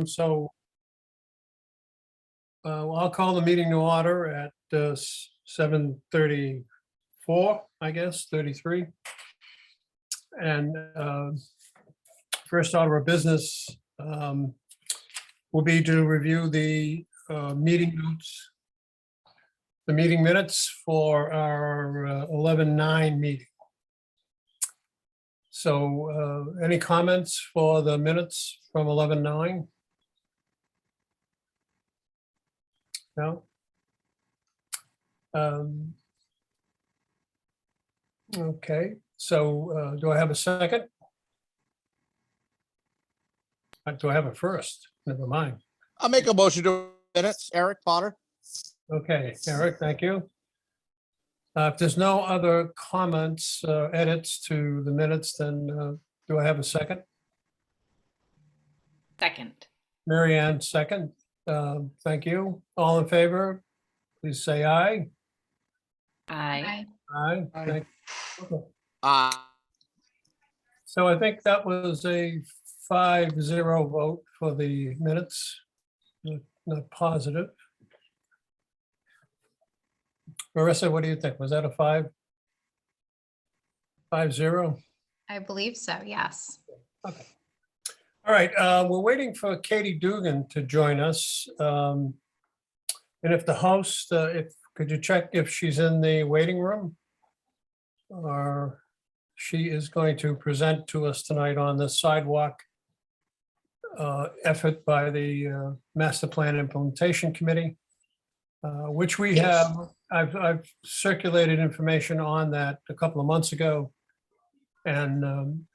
So I'll call the meeting to order at 7:34, I guess, 33. And first order of business will be to review the meeting notes, the meeting minutes for our 11/9 meeting. So any comments for the minutes from 11/9? No? Okay, so do I have a second? Do I have a first? Never mind. I'll make a motion to minutes. Eric Potter. Okay, Eric, thank you. If there's no other comments, edits to the minutes, then do I have a second? Second. Mary Ann, second. Thank you. All in favor, please say aye. Aye. Aye. Aye. Thank you. Okay. So I think that was a 5-0 vote for the minutes, not positive. Marissa, what do you think? Was that a 5-0? I believe so, yes. Okay. All right, we're waiting for Katie Dugan to join us. And if the host, could you check if she's in the waiting room? Or she is going to present to us tonight on the sidewalk effort by the Masterplan Implementation Committee, which we have. I've circulated information on that a couple of months ago. And,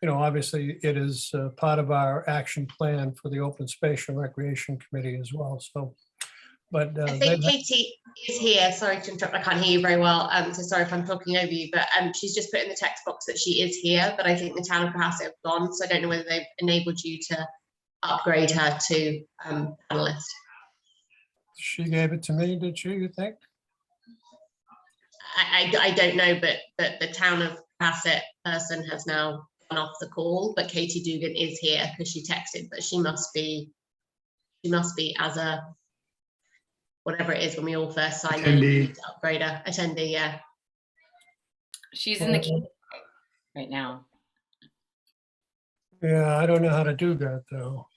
you know, obviously it is part of our action plan for the Open Space and Recreation Committee as well. So, but I think Katie is here. Sorry to interrupt. I can't hear you very well. So sorry if I'm talking over you, but she's just put in the text box that she is here, but I think the town of Cohasset have gone. So I don't know whether they've enabled you to upgrade her to panelist. She gave it to me, did she, you think? I don't know, but the town of Cohasset person has now gone off the call, but Katie Dugan is here because she texted, but she must be as a whatever it is when we all first sign in, we need to upgrade her. Attendee, yeah. She's in the queue right now. Yeah, I don't know how to do that, though.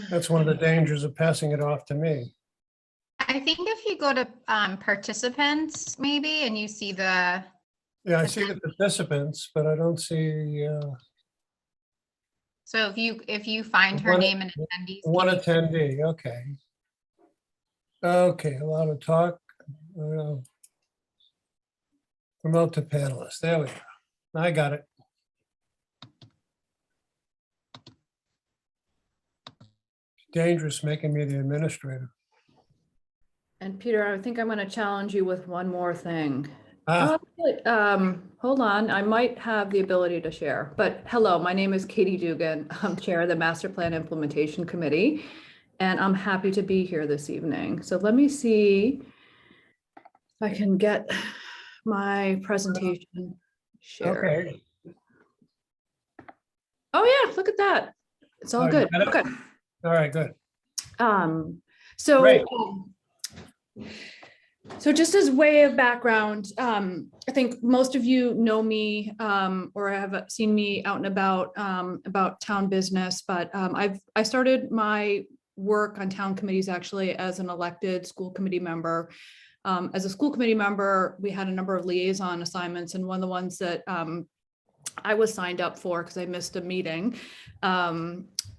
That's one of the dangers of passing it off to me. I think if you go to participants maybe, and you see the, Yeah, I see the participants, but I don't see so if you find her One- name in attendees. one attendee. Okay. Okay, allowed to talk. Promote to panelist. There we go. I got it. Dangerous making me the administrator. And Peter, I think I'm going to challenge you with one more thing. Ah, Hold on, I might have the ability to share, but hello, my name is Katie Dugan. I'm chair of the Masterplan Implementation Committee, and I'm happy to be here this evening. So let me see if I can get my presentation shared. okay. Oh yeah, look at that. It's all Oh, you good. got it? Okay. All right, good. So, Great. so just as way of background, I think most of you know me or have seen me out and about town business, but I started my work on town committees actually as an elected school committee member. As a school committee member, we had a number of liaison assignments, and one of the ones that I was signed up for because I missed a meeting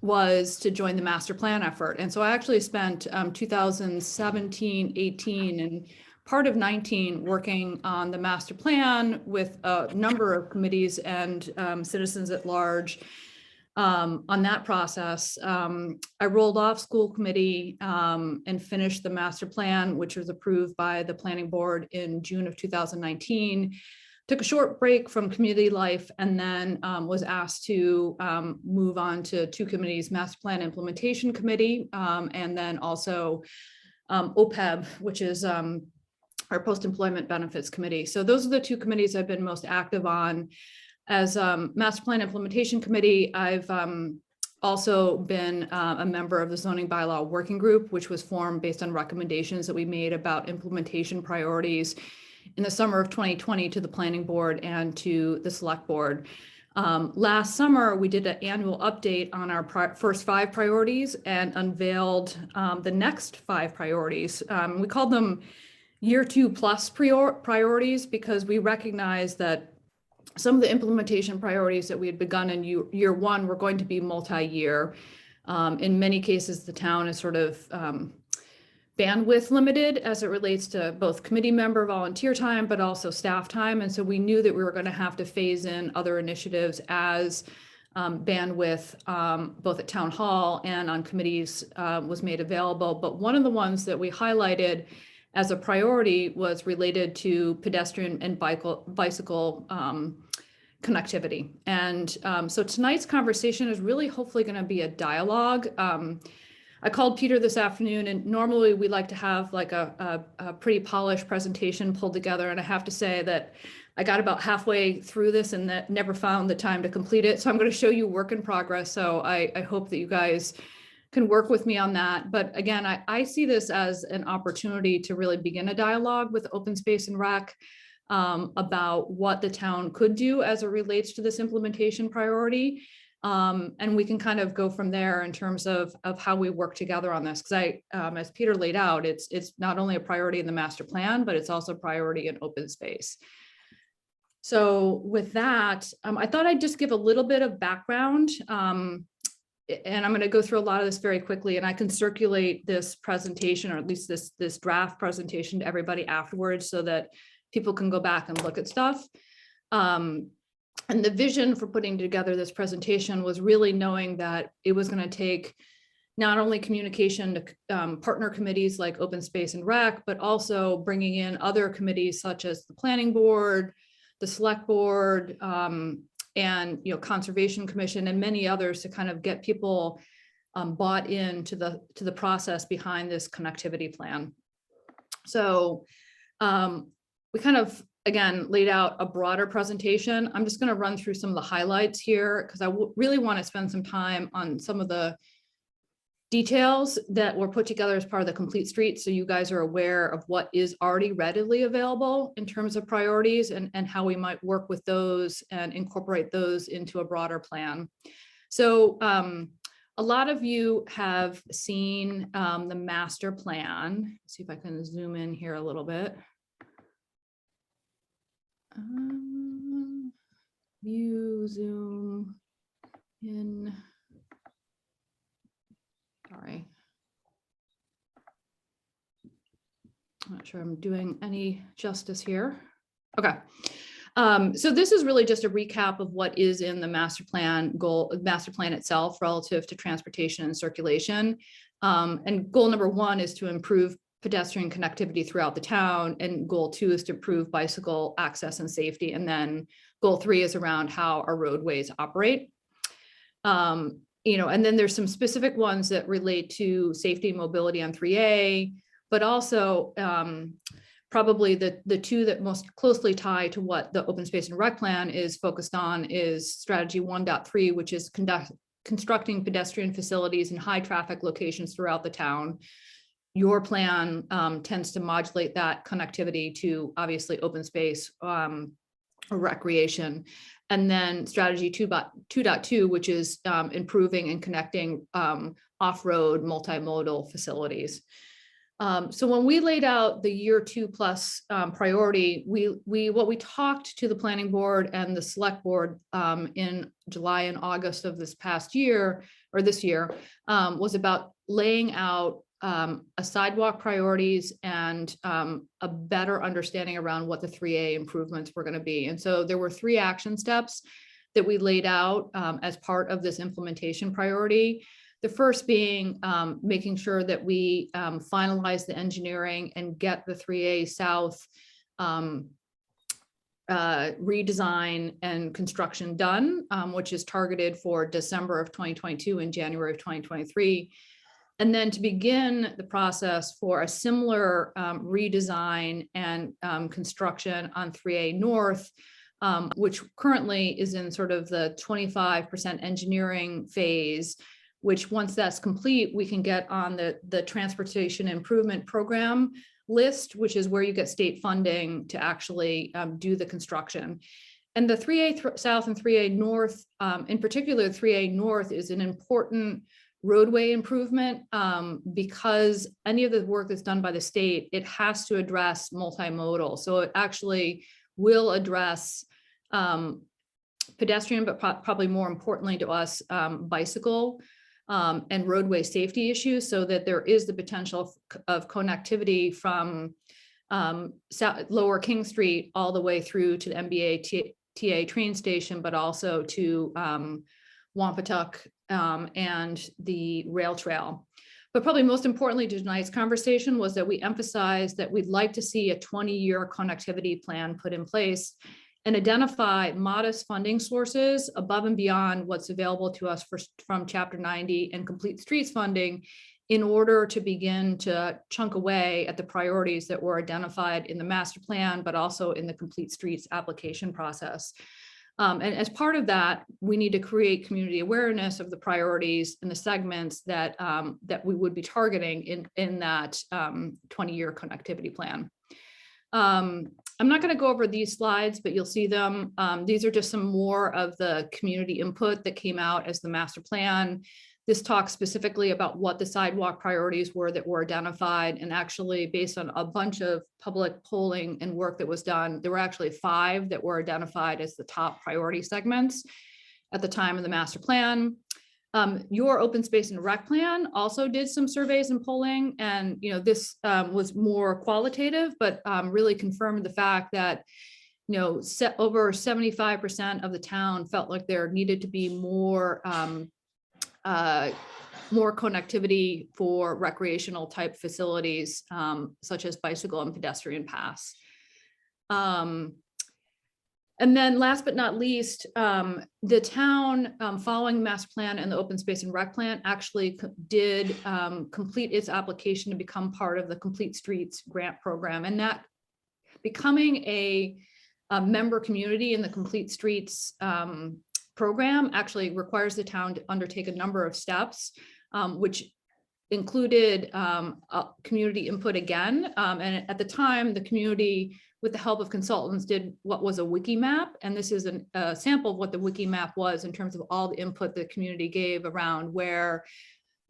was to join the master plan effort. And so I actually spent 2017, 18, and part of 19 working on the master plan with a number of committees and citizens at large on that process. I rolled off school committee and finished the master plan, which was approved by the planning board in June of 2019. took a short break from community life and then was asked to move on to two committees, Masterplan Implementation Committee, and then also OPEB, which is our Post-Employment Benefits Committee. So those are the two committees I've been most active on. As Masterplan Implementation Committee, I've also been a member of the zoning bylaw working group, which was formed based on recommendations that we made about implementation priorities in the summer of 2020 to the planning board and to the select board. Last summer, we did an annual update on our first 5 priorities and unveiled the next 5 priorities. We called them year 2 plus priorities because we recognize that some of the implementation priorities that we had begun in year 1 were going to be multi-year. In many cases, the town is sort of bandwidth limited as it relates to both committee member volunteer time, but also staff time. And so we knew that we were going to have to phase in other initiatives as bandwidth, both at town hall and on committees, was made available. But one of the ones that we highlighted as a priority was related to pedestrian and bicycle connectivity. And so tonight's conversation is really hopefully going to be a dialogue. I called Peter this afternoon, and normally we like to have like a pretty polished presentation pulled together. And I have to say that I got about halfway through this and that never found the time to complete it. So I'm going to show you work in progress. So I hope that you guys can work with me on that. But again, I see this as an opportunity to really begin a dialogue with Open Space and Rec about what the town could do as it relates to this implementation priority. And we can kind of go from there in terms of how we work together on this. Because as Peter laid out, it's not only a priority in the master plan, but it's also a priority in open space. So with that, I thought I'd just give a little bit of background. And I'm going to go through a lot of this very quickly, and I can circulate this presentation, or at least this draft presentation, to everybody afterwards so that people can go back and look at stuff. And the vision for putting together this presentation was really knowing that it was going to take not only communication to partner committees like Open Space and Rec, but also bringing in other committees such as the Planning Board, the Select Board, and Conservation Commission, and many others to kind of get people bought into the process behind this connectivity plan. So we kind of, again, laid out a broader presentation. I'm just going to run through some of the highlights here because I really want to spend some time on some of the details that were put together as part of the Complete Street, so you guys are aware of what is already readily available in terms of priorities and how we might work with those and incorporate those into a broader plan. So a lot of you have seen the master plan. Let's see if I can zoom in here a little bit. View, zoom in. Sorry. I'm not sure I'm doing any justice here. Okay. So this is really just a recap of what is in the master plan itself relative to transportation and circulation. And goal number 1 is to improve pedestrian connectivity throughout the town. And goal 2 is to improve bicycle access and safety. And then goal 3 is around how our roadways operate. And then there's some specific ones that relate to safety and mobility on 3A, but also probably the 2 that most closely tie to what the Open Space and Rec plan is focused on is strategy 1.3, which is constructing pedestrian facilities in high traffic locations throughout the town. Your plan tends to modulate that connectivity to obviously open space or recreation. And then strategy 2.2, which is improving and connecting off-road multimodal facilities. So when we laid out the year 2 plus priority, what we talked to the planning board and the select board in July and August of this past year, or this year, was about laying out a sidewalk priorities and a better understanding around what the 3A improvements were going to be. And so there were 3 action steps that we laid out as part of this implementation priority. The first being making sure that we finalize the engineering and get the 3A South redesign and construction done, which is targeted for December of 2022 and January of 2023. And then to begin the process for a similar redesign and construction on 3A North, which currently is in sort of the 25% engineering phase, which once that's complete, we can get on the Transportation Improvement Program list, which is where you get state funding to actually do the construction. And the 3A South and 3A North, in particular, 3A North is an important roadway improvement because any of the work that's done by the state, it has to address multimodal. So it actually will address pedestrian, but probably more importantly to us, bicycle and roadway safety issues, so that there is the potential of connectivity from Lower King Street all the way through to the MBA TA train station, but also to Wampatuck and the rail trail. But probably most importantly to tonight's conversation was that we emphasized that we'd like to see a 20-year connectivity plan put in place and identify modest funding sources above and beyond what's available to us from Chapter 90 and Complete Streets funding in order to begin to chunk away at the priorities that were identified in the master plan, but also in the Complete Streets application process. And as part of that, we need to create community awareness of the priorities and the segments that, that we would be targeting in that 20-year connectivity plan. I'm not going to go over these slides, but you'll see them. These are just some more of the community input that came out as the master plan. This talks specifically about what the sidewalk priorities were that were identified, and actually based on a bunch of public polling and work that was done, there were actually 5 that were identified as the top priority segments at the time of the master plan. Your open space and rec plan also did some surveys and polling, and this was more qualitative, but really confirmed the fact that over 75% of the town felt like there needed to be more connectivity for recreational type facilities, such as bicycle and pedestrian paths. And then last but not least, the town, following the master plan and the open space and rec plan, actually did complete its application to become part of the Complete Streets grant program. And that becoming a member community in the Complete Streets program actually requires the town to undertake a number of steps, which included community input again. And at the time, the community, with the help of consultants, did what was a wiki map. And this is a sample of what the wiki map was in terms of all the input the community gave around where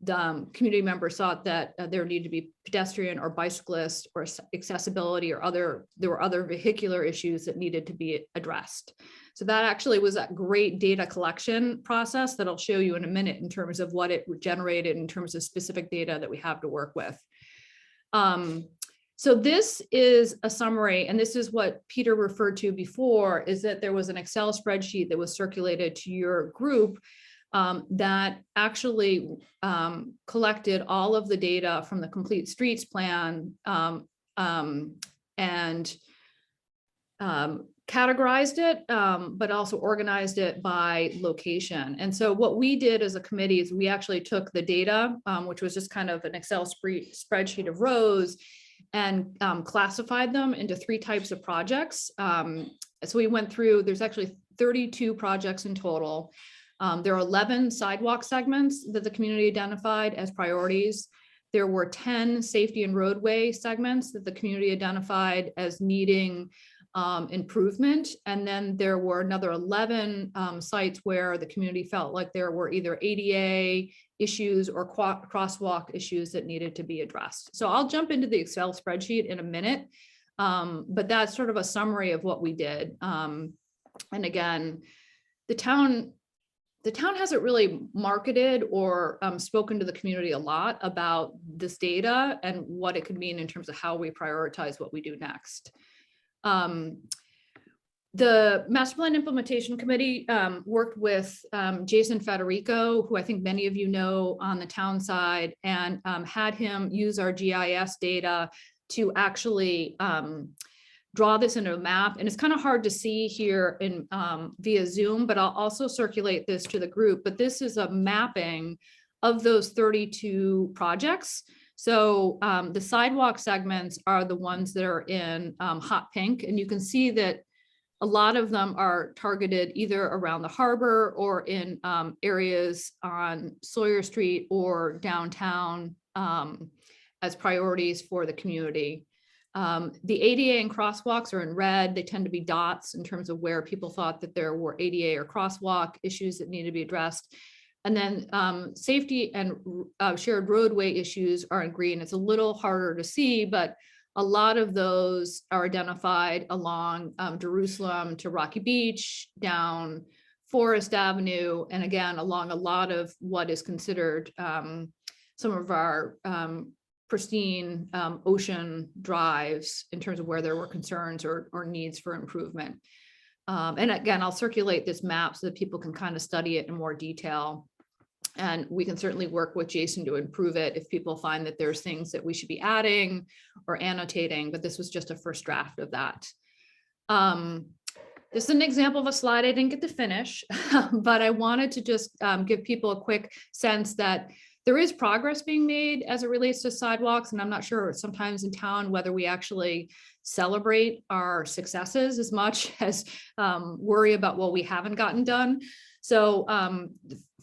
the community members thought that there needed to be pedestrian or bicyclist or accessibility or there were other vehicular issues that needed to be addressed. So that actually was a great data collection process that I'll show you in a minute in terms of what it generated in terms of specific data that we have to work with. So this is a summary, and this is what Peter referred to before, is that there was an Excel spreadsheet that was circulated to your group that actually collected all of the data from the Complete Streets plan and categorized it, but also organized it by location. And so what we did as a committee is we actually took the data, which was just kind of an Excel spreadsheet of rows, and classified them into 3 types of projects. So we went through, there's actually 32 projects in total. There are 11 sidewalk segments that the community identified as priorities. There were 10 safety and roadway segments that the community identified as needing improvement. And then there were another 11 sites where the community felt like there were either ADA issues or crosswalk issues that needed to be addressed. So I'll jump into the Excel spreadsheet in a minute, but that's sort of a summary of what we did. And again, the town hasn't really marketed or spoken to the community a lot about this data and what it could mean in terms of how we prioritize what we do next. The Master Plan Implementation Committee worked with Jason Federico, who I think many of you know on the town side, and had him use our GIS data to actually draw this into a map, and it's kind of hard to see here in via Zoom, but I'll also circulate this to the group. But this is a mapping of those 32 projects. So the sidewalk segments are the ones that are in hot pink, and you can see that a lot of them are targeted either around the harbor or in areas on Sawyer Street or downtown as priorities for the community. The ADA and crosswalks are in red. They tend to be dots in terms of where people thought that there were ADA or crosswalk issues that need to be addressed. And then safety and shared roadway issues are in green. It's a little harder to see, but a lot of those are identified along Jerusalem to Rocky Beach, down Forest Avenue, and again, along a lot of what is considered some of our pristine ocean drives in terms of where there were concerns or needs for improvement. And again, I'll circulate this map so that people can kind of study it in more detail. And we can certainly work with Jason to improve it if people find that there's things that we should be adding or annotating, but this was just a first draft of that. This is an example of a slide I didn't get to finish, but I wanted to just give people a quick sense that there is progress being made as it relates to sidewalks. And I'm not sure sometimes in town whether we actually celebrate our successes as much as worry about what we haven't gotten done. So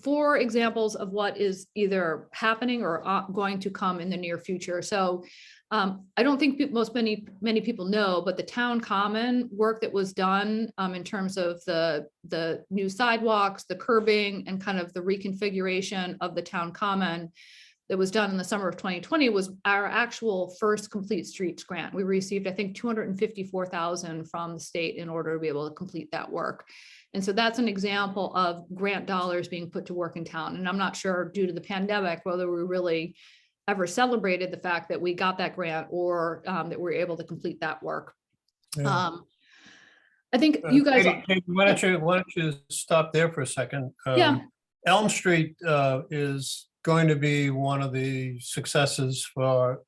4 examples of what is either happening or going to come in the near future. So I don't think many people know, but the town common work that was done in terms of the new sidewalks, the curbing, and kind of the reconfiguration of the town common that was done in the summer of 2020 was our actual first complete streets grant. We received, I think, $254,000 from the state in order to be able to complete that work. And so that's an example of grant dollars being put to work in town. And I'm not sure, due to the pandemic, whether we really ever celebrated the fact that we got that grant or that we were able to complete that work. Yeah. I think you guys. Katie, why don't you stop there for a second? Yeah. Elm Street is going to be one of the successes for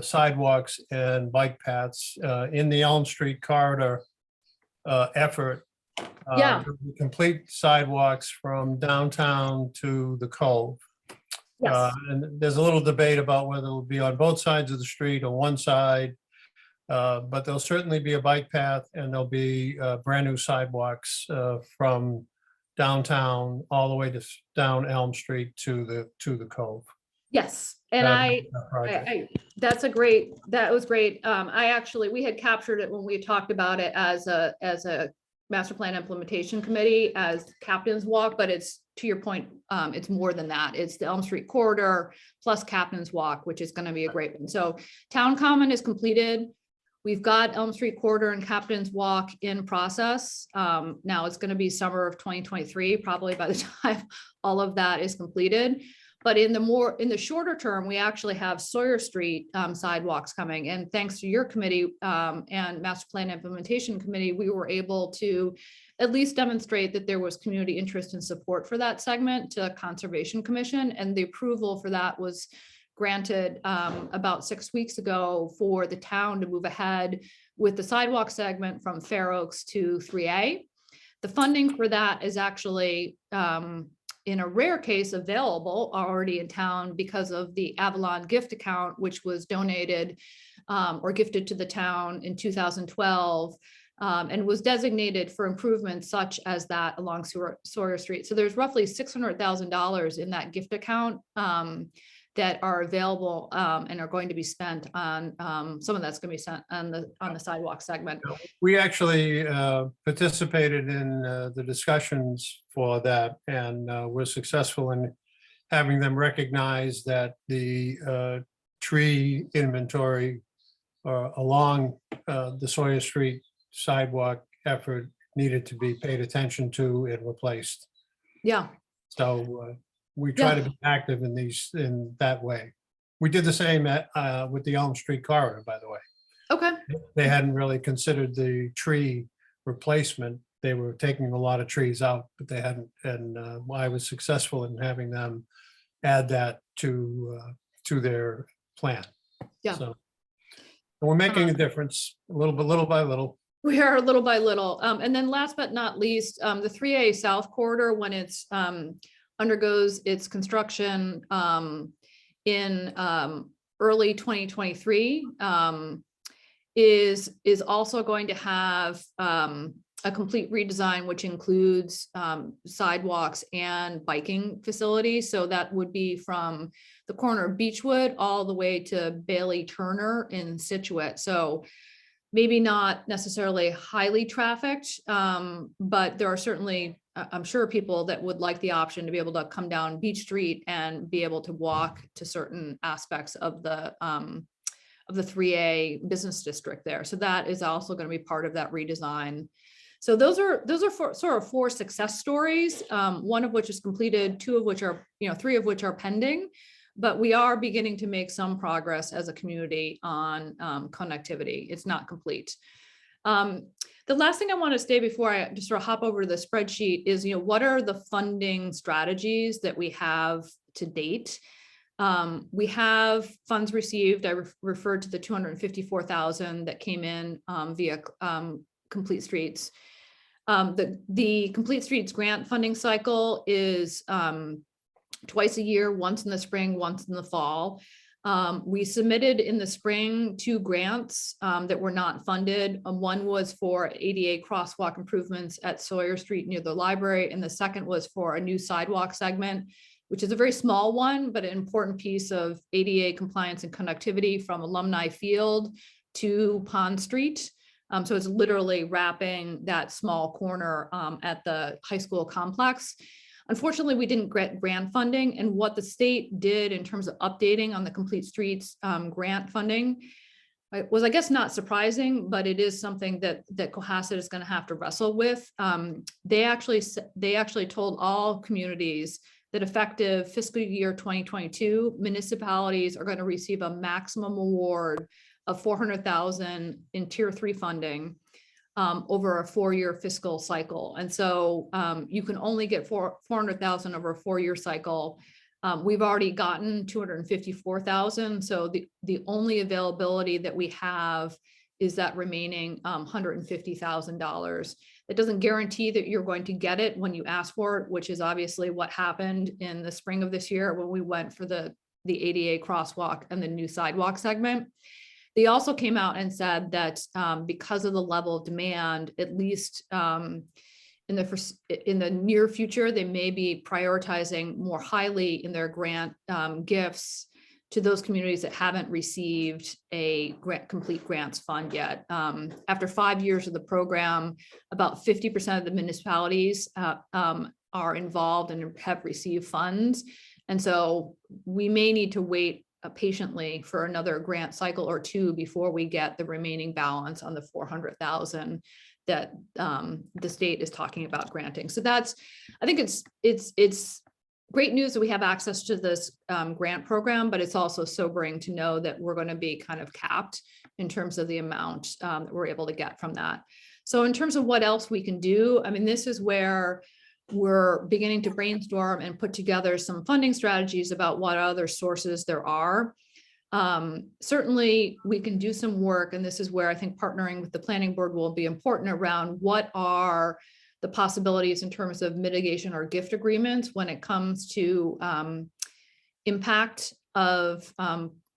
sidewalks and bike paths in the Elm Street corridor effort. Yeah. Complete sidewalks from downtown to the Cove. Yes. And there's a little debate about whether it'll be on both sides of the street or one side. But there'll certainly be a bike path, and there'll be brand new sidewalks from downtown all the way to down Elm Street to the Cove. Yes. And that was great. We had captured it when we talked about it as a master plan implementation committee as Captain's Walk, but it's, to your point, it's more than that. It's the Elm Street corridor plus Captain's Walk, which is going to be a great one. So Town Common is completed. We've got Elm Street corridor and Captain's Walk in process. Now it's going to be summer of 2023, probably by the time all of that is completed. But in the shorter term, we actually have Sawyer Street sidewalks coming. And thanks to your committee and Master Plan Implementation Committee, we were able to at least demonstrate that there was community interest and support for that segment to Conservation Commission. And the approval for that was granted about 6 weeks ago for the town to move ahead with the sidewalk segment from Fair Oaks to 3A. The funding for that is actually in a rare case available already in town because of the Avalon gift account, which was donated or gifted to the town in 2012 and was designated for improvements such as that along Sawyer Street. So there's roughly $600,000 in that gift account that are available and are going to be spent on some of that's going to be spent on the sidewalk segment. We actually participated in the discussions for that, and were successful in having them recognize that the tree inventory along the Sawyer Street sidewalk effort needed to be paid attention to and replaced. Yeah. So we try to be active in that way. We did the same with the Elm Street corridor, by the way. Okay. They hadn't really considered the tree replacement. They were taking a lot of trees out, but they hadn't. And I was successful in having them add that to their plan. Yeah. So, And we're making a difference, little by little. We are little by little. And then last but not least, the 3A South Corridor, when it's undergoes its construction in early 2023, is also going to have a complete redesign, which includes sidewalks and biking facilities. So that would be from the corner of Beechwood all the way to Bailey Turner in Situate. So maybe not necessarily highly trafficked, but there are certainly, I'm sure, people that would like the option to be able to come down Beach Street and be able to walk to certain aspects of the 3A business district there. So that is also going to be part of that redesign. So those are sort of four success stories, one of which is completed, two of which are, three of which are pending. But we are beginning to make some progress as a community on connectivity. It's not complete. The last thing I want to say before I just sort of hop over to the spreadsheet is, what are the funding strategies that we have to date? We have funds received. I referred to the $254,000 that came in via Complete Streets. The Complete Streets grant funding cycle is twice a year, once in the spring, once in the fall. We submitted in the spring 2 grants that were not funded. One was for ADA crosswalk improvements at Sawyer Street near the library, and the second was for a new sidewalk segment, which is a very small one, but an important piece of ADA compliance and connectivity from Alumni Field to Pond Street. So it's literally wrapping that small corner at the high school complex. Unfortunately, we didn't get grant funding, and what the state did in terms of updating on the Complete Streets grant funding was, I guess, not surprising, but it is something that Cohasset is going to have to wrestle with. They actually told all communities that effective fiscal year 2022, municipalities are going to receive a maximum award of $400,000 in Tier 3 funding over a 4-year fiscal cycle. And so you can only get $400,000 over a 4-year cycle. We've already gotten $254,000. So the only availability that we have is that remaining $150,000. It doesn't guarantee that you're going to get it when you ask for it, which is obviously what happened in the spring of this year when we went for the ADA crosswalk and the new sidewalk segment. They also came out and said that because of the level of demand, at least in the near future, they may be prioritizing more highly in their grant gifts to those communities that haven't received a complete grants fund yet. After 5 years of the program, about 50% of the municipalities are involved and have received funds. And so we may need to wait patiently for another grant cycle or 2 before we get the remaining balance on the $400,000 that the state is talking about granting. So that's, I think it's great news that we have access to this grant program, but it's also sobering to know that we're going to be kind of capped in terms of the amount that we're able to get from that. So in terms of what else we can do, I mean, this is where we're beginning to brainstorm and put together some funding strategies about what other sources there are. Certainly we can do some work, and this is where I think partnering with the planning board will be important around what are the possibilities in terms of mitigation or gift agreements when it comes to impact of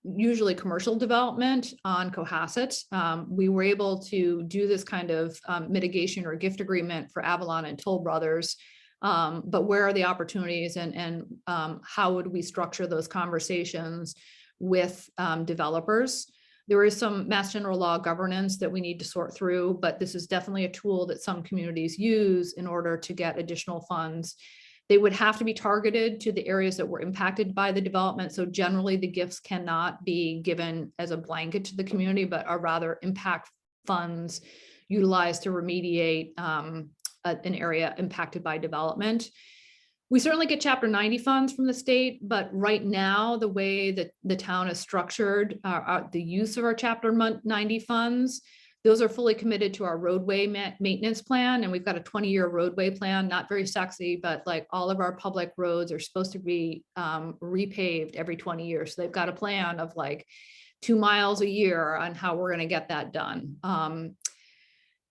usually commercial development on Cohasset. We were able to do this kind of mitigation or gift agreement for Avalon and Toll Brothers. But where are the opportunities and how would we structure those conversations with developers? There is some Mass General Law governance that we need to sort through, but this is definitely a tool that some communities use in order to get additional funds. They would have to be targeted to the areas that were impacted by the development. So generally the gifts cannot be given as a blanket to the community, but are rather impact funds utilized to remediate an area impacted by development. We certainly get Chapter 90 funds from the state, but right now, the way that the town is structured, the use of our Chapter 90 funds, those are fully committed to our roadway maintenance plan. And we've got a 20-year roadway plan, not very sexy, but like all of our public roads are supposed to be repaved every 20 years. So they've got a plan of like 2 miles a year on how we're going to get that done.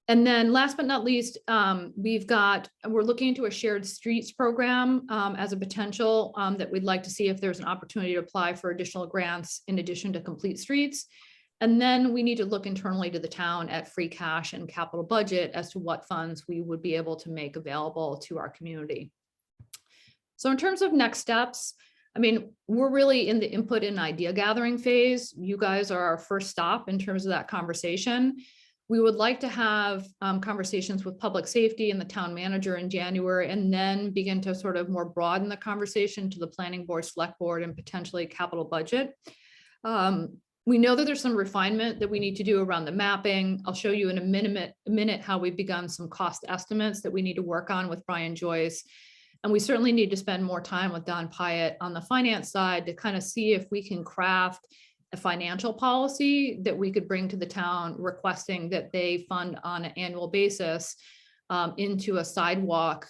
And then last but not least, we're looking into a shared streets program as a potential that we'd like to see if there's an opportunity to apply for additional grants in addition to complete streets. And then we need to look internally to the town at free cash and capital budget as to what funds we would be able to make available to our community. So in terms of next steps, I mean, we're really in the input and idea gathering phase. You guys are our first stop in terms of that conversation. We would like to have conversations with public safety and the town manager in January, and then begin to sort of more broaden the conversation to the planning board, select board, and potentially capital budget. We know that there's some refinement that we need to do around the mapping. I'll show you in a minute how we've begun some cost estimates that we need to work on with Brian Joyce. And we certainly need to spend more time with Don Pyatt on the finance side to kind of see if we can craft a financial policy that we could bring to the town, requesting that they fund on an annual basis into a sidewalk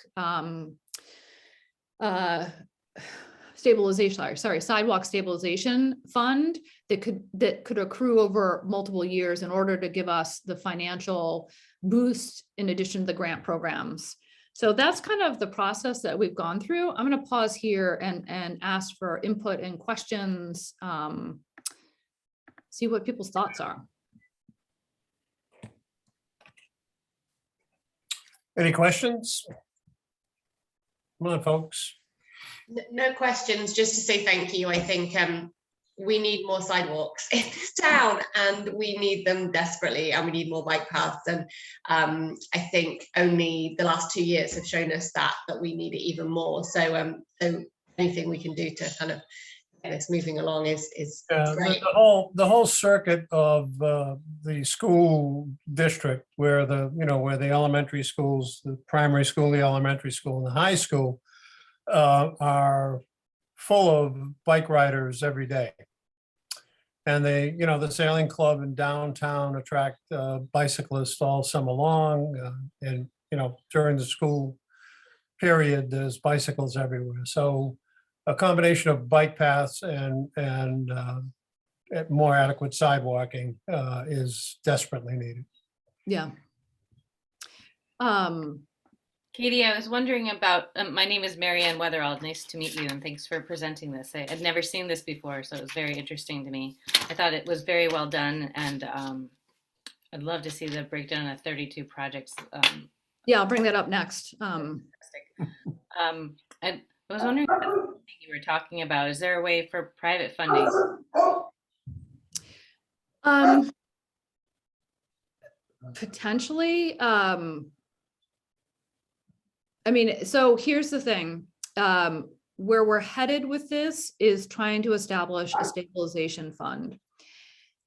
sidewalk stabilization fund that could accrue over multiple years in order to give us the financial boost in addition to the grant programs. So that's kind of the process that we've gone through. I'm going to pause here and ask for input and questions, see what people's thoughts are. Any questions? Come on, folks. No questions, just to say thank you. I think we need more sidewalks in this town, and we need them desperately, and we need more bike paths. And I think only the last 2 years have shown us that we need it even more. So anything we can do to kind of get this moving along is great. The whole circuit of the school district, where the elementary schools, the primary school, the elementary school, and the high school are full of bike riders every day. And the sailing club in downtown attract bicyclists all summer long. And during the school period, there's bicycles everywhere. So a combination of bike paths and more adequate sidewalking is desperately needed. Yeah. Katie, I was wondering about, my name is Marianne Weatherall. Nice to meet you, and thanks for presenting this. I'd never seen this before, so it was very interesting to me. I thought it was very well done, and I'd love to see the breakdown of 32 projects. Yeah, I'll bring that up next. I was wondering what you were talking about. Is there a way for private funding? Potentially. I mean, so here's the thing. Where we're headed with this is trying to establish a stabilization fund.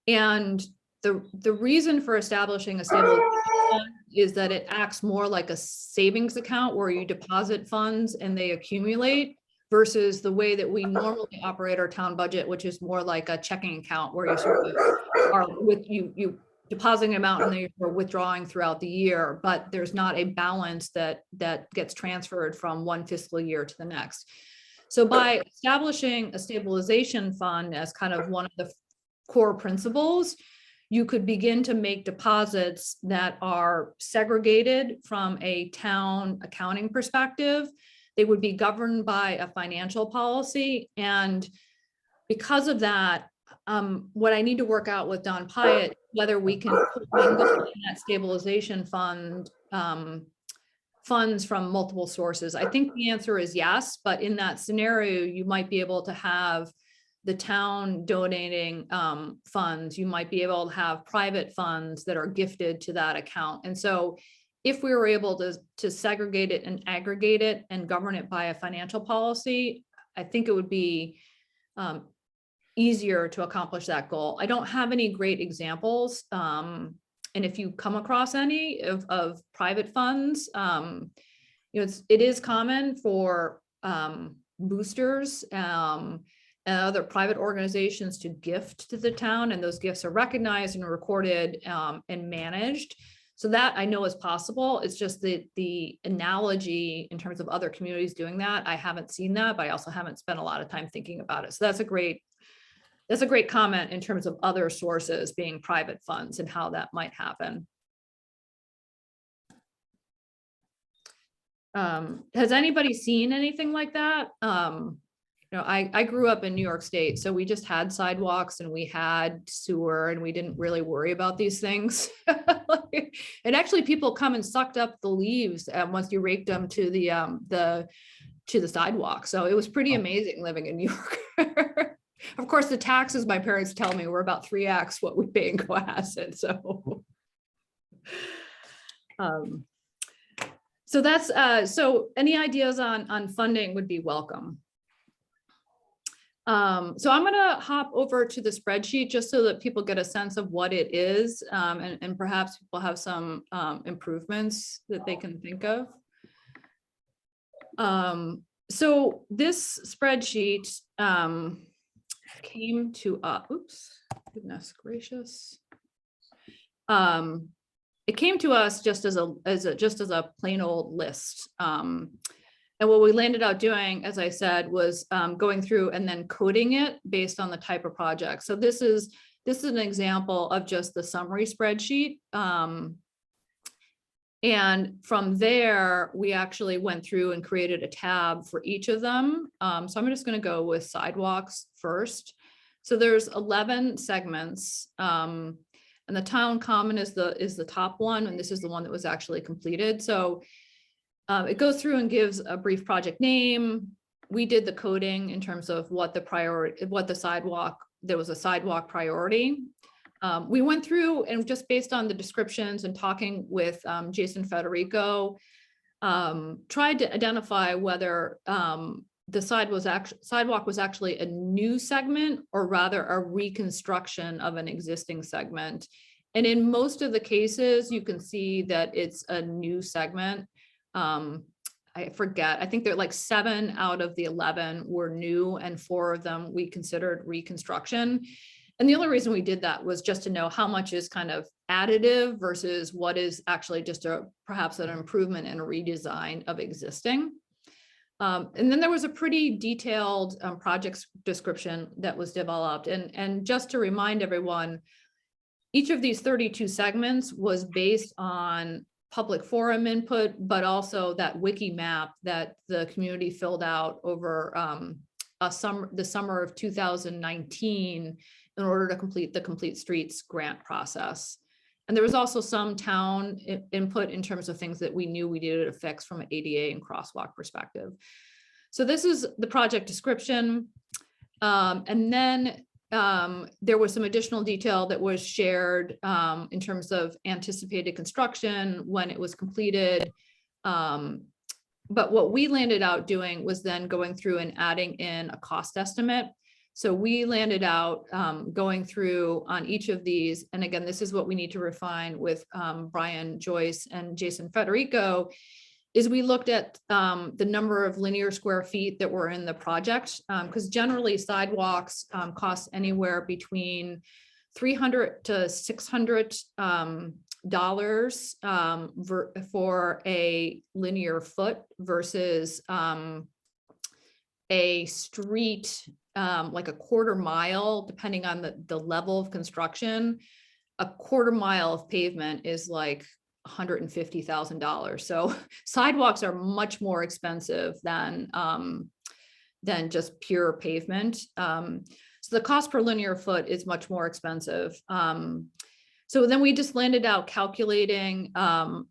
And the reason for establishing a stabilization fund is that it acts more like a savings account where you deposit funds and they accumulate, versus the way that we normally operate our town budget, which is more like a checking account where you sort of are you depositing an amount and then you're withdrawing throughout the year, but there's not a balance that gets transferred from one fiscal year to the next. So by establishing a stabilization fund as kind of one of the core principles, you could begin to make deposits that are segregated from a town accounting perspective. They would be governed by a financial policy. And because of that, what I need to work out with Don Pyatt, whether we can mingle in that stabilization fund funds from multiple sources. I think the answer is yes, but in that scenario, you might be able to have the town donating funds. You might be able to have private funds that are gifted to that account. And so if we were able to segregate it and aggregate it and govern it by a financial policy, I think it would be easier to accomplish that goal. I don't have any great examples. And if you come across any of private funds, it is common for boosters and other private organizations to gift to the town, and those gifts are recognized and recorded and managed. So that I know is possible. It's just the analogy in terms of other communities doing that. I haven't seen that, but I also haven't spent a lot of time thinking about it. So that's a great that's a great comment in terms of other sources being private funds and how that might happen. Has anybody seen anything like that? You know, I grew up in New York State, so we just had sidewalks and we had sewer and we didn't really worry about these things. And actually people come and sucked up the leaves once you raked them to the sidewalk. So it was pretty amazing living in New York. Of course, the taxes my parents tell me were about 3x what we pay in Cohasset. So that's so any ideas on funding would be welcome. So I'm gonna hop over to the spreadsheet just so that people get a sense of what it is, and perhaps people have some improvements that they can think of. So this spreadsheet came to oops, goodness gracious. It came to us just as a plain old list. And what we landed out doing, as I said, was going through and then coding it based on the type of project. So this is an example of just the summary spreadsheet. And from there, we actually went through and created a tab for each of them. So I'm just going to go with sidewalks first. So there's 11 segments. And the town common is the top one, and this is the one that was actually completed. So it goes through and gives a brief project name. We did the coding in terms of what the sidewalk, there was a sidewalk priority. We went through and just based on the descriptions and talking with Jason Federico, tried to identify whether the sidewalk was actually a new segment or rather a reconstruction of an existing segment. And in most of the cases, you can see that it's a new segment. I forget, I think they're like 7 out of the 11 were new and 4 of them we considered reconstruction. And the only reason we did that was just to know how much is kind of additive versus what is actually just perhaps an improvement and a redesign of existing. And then there was a pretty detailed project description that was developed. And just to remind everyone, each of these 32 segments was based on public forum input, but also that wiki map that the community filled out over the summer of 2019 in order to complete the Complete Streets grant process. And there was also some town input in terms of things that we knew we needed to fix from an ADA and crosswalk perspective. So this is the project description. And then there was some additional detail that was shared in terms of anticipated construction, when it was completed. But what we landed out doing was then going through and adding in a cost estimate. So we landed out going through on each of these. And again, this is what we need to refine with Brian Joyce and Jason Federico, is we looked at the number of linear square feet that were in the project, because generally sidewalks cost anywhere between $300 to $600 for a linear foot versus a street, like a quarter mile, depending on the level of construction. A quarter mile of pavement is like $150,000. So sidewalks are much more expensive than just pure pavement. So the cost per linear foot is much more expensive. So then we just landed out calculating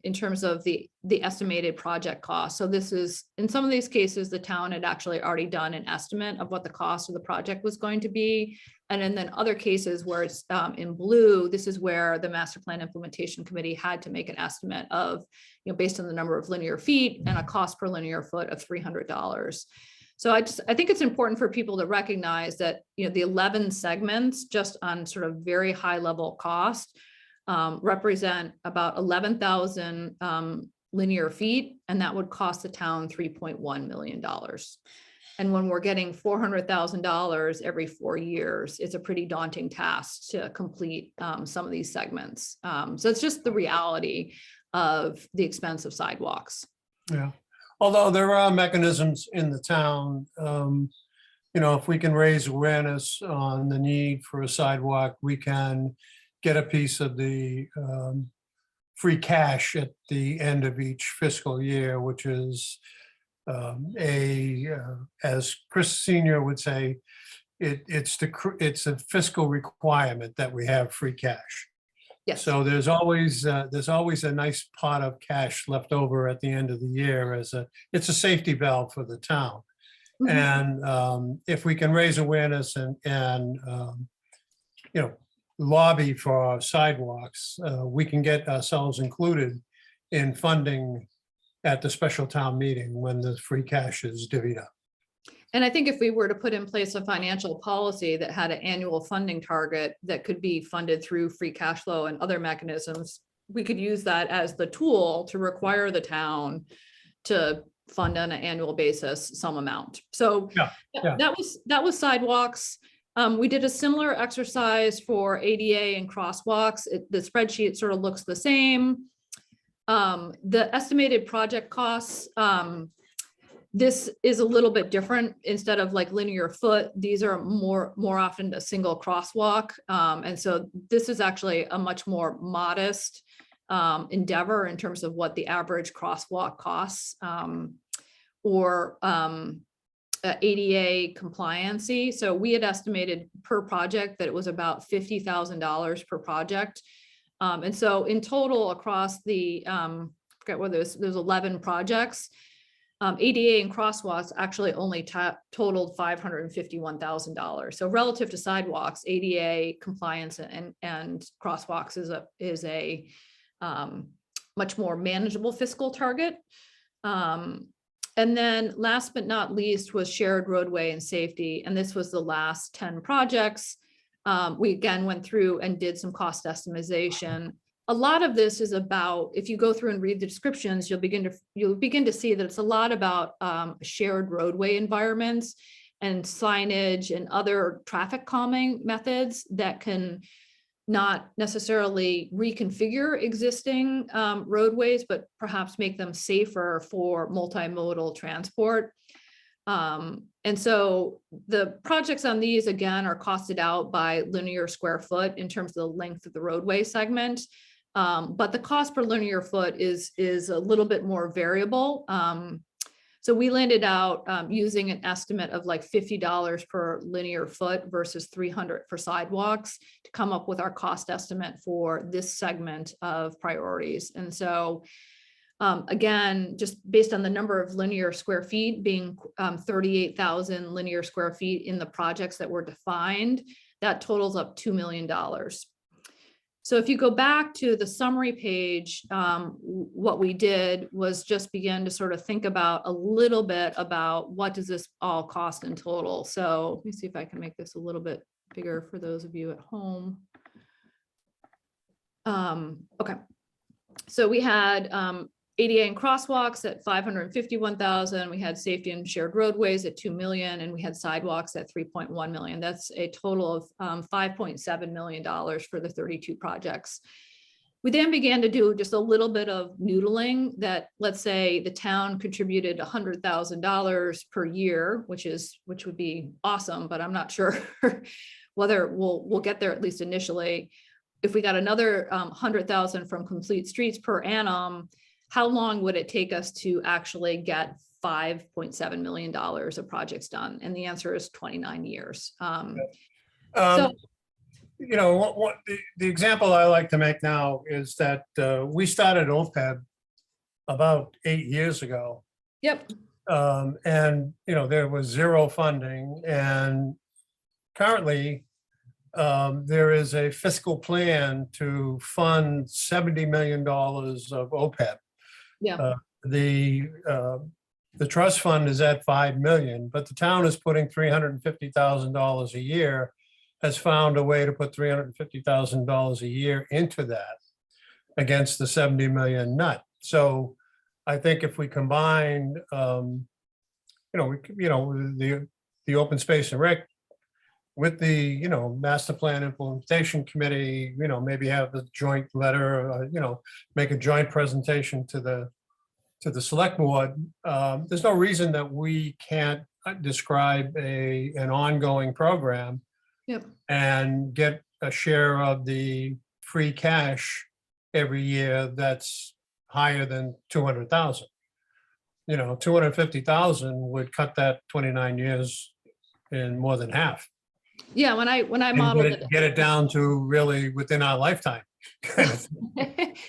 in terms of the estimated project cost. So this is, in some of these cases, the town had actually already done an estimate of what the cost of the project was going to be. And then other cases where it's in blue, this is where the Masterplan Implementation Committee had to make an estimate of, based on the number of linear feet and a cost per linear foot of $300. So I think it's important for people to recognize that, the 11 segments just on sort of very high level cost represent about 11,000 linear feet, and that would cost the town $3.1 million. And when we're getting $400,000 every 4 years, it's a pretty daunting task to complete some of these segments. So it's just the reality of the expense of sidewalks. Yeah, although there are mechanisms in the town if we can raise awareness on the need for a sidewalk, we can get a piece of the free cash at the end of each fiscal year, which is as Chris Senior would say, it's a fiscal requirement that we have free cash. Yes. So there's always a nice pot of cash left over at the end of the year it's a safety valve for the town. Mhm. And if we can raise awareness and lobby for sidewalks, we can get ourselves included in funding at the special town meeting when the free cash is divvied up. And I think if we were to put in place a financial policy that had an annual funding target that could be funded through free cash flow and other mechanisms, we could use that as the tool to require the town to fund on an annual basis some amount. So yeah. that was sidewalks. We did a similar exercise for ADA and crosswalks. The spreadsheet sort of looks the same. The estimated project costs, this is a little bit different. Instead of like linear foot, these are more often a single crosswalk. And so this is actually a much more modest endeavor in terms of what the average crosswalk costs or ADA compliancy. So we had estimated per project that it was about $50,000 per project. And so in total across the, forget whether there's 11 projects, ADA and crosswalks actually only totaled $551,000. So relative to sidewalks, ADA compliance and crosswalks is a much more manageable fiscal target. And then last but not least was shared roadway and safety. And this was the last 10 projects. We again went through and did some cost estimation. A lot of this is about, if you go through and read the descriptions, you'll begin to see that it's a lot about shared roadway environments and signage and other traffic calming methods that can not necessarily reconfigure existing roadways, but perhaps make them safer for multimodal transport. And so the projects on these, again, are costed out by linear square foot in terms of the length of the roadway segment. But the cost per linear foot is a little bit more variable. So we landed out using an estimate of like $50 per linear foot versus $300 for sidewalks to come up with our cost estimate for this segment of priorities. And so again, just based on the number of linear square feet being 38,000 linear square feet in the projects that were defined, that totals up $2 million. So if you go back to the summary page, what we did was just begin to sort of think about a little bit about what does this all cost in total. So let me see if I can make this a little bit bigger for those of you at home. Okay, so we had ADA and crosswalks at 551,000. We had safety and shared roadways at 2 million, and we had sidewalks at 3.1 million. That's a total of $5.7 million for the 32 projects. We then began to do just a little bit of noodling that, let's say the town contributed $100,000 per year, which would be awesome, but I'm not sure whether we'll get there, at least initially. If we got another 100,000 from Complete Streets per annum, how long would it take us to actually get $5.7 million of projects done? And the answer is 29 years. So, you know, what the example I like to make now is that we started OPEB about 8 years ago. yep, And, you know, there was zero funding, and currently there is a fiscal plan to fund $70 million of OPEB. yeah, The trust fund is at 5 million, but the town is putting $350,000 a year, has found a way to put $350,000 a year into that against the 70 million nut. So I think if we combine, the open space and rec with the, master plan implementation committee, maybe have the joint letter, make a joint presentation to to the select board, there's no reason that we can't describe an ongoing program Yep. and get a share of the free cash every year that's higher than 200,000. 250,000 would cut that 29 years in more than half. Yeah, when I And modeled get it down to really within our lifetime. it.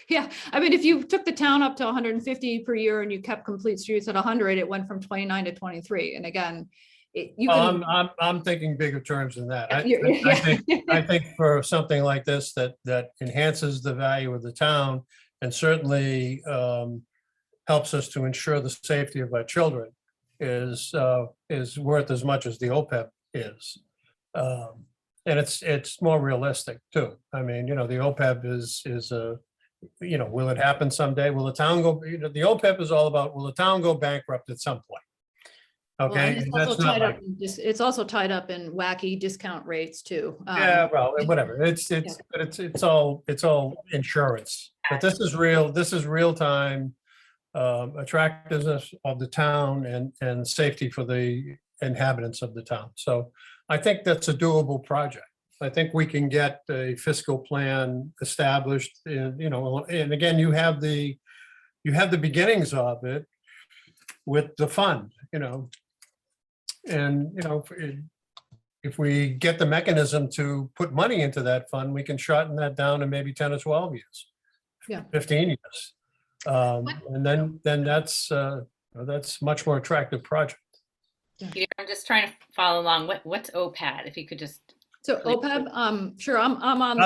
Yeah, I mean, if you took the town up to 150 per year and you kept complete streets at 100, it went from 29 to 23. And again, you Well, can. I'm thinking bigger terms than that. Yeah. I think for something like this that enhances the value of the town and certainly helps us to ensure the safety of our children is worth as much as the OPEB is. And it's more realistic too. I mean, the OPEB is will it happen someday? Will the town go, the OPEB is all about, will the town go bankrupt at some point? Well, Okay. and and that's not like- it's also tied up in wacky discount rates too. Yeah, well, whatever. It's all insurance. But this is real. This is real time attractiveness of the town and safety for the inhabitants of the town. So I think that's a doable project. I think we can get a fiscal plan established. And again, you have the beginnings of it with the fund. And if we get the mechanism to put money into that fund, we can shorten that down to maybe 10 or 12 years. Yeah. 15 years. And then that's much more attractive project. Peter, I'm just trying to follow along. What's OPAD? If you could just. So OPEB, sure, I'm on.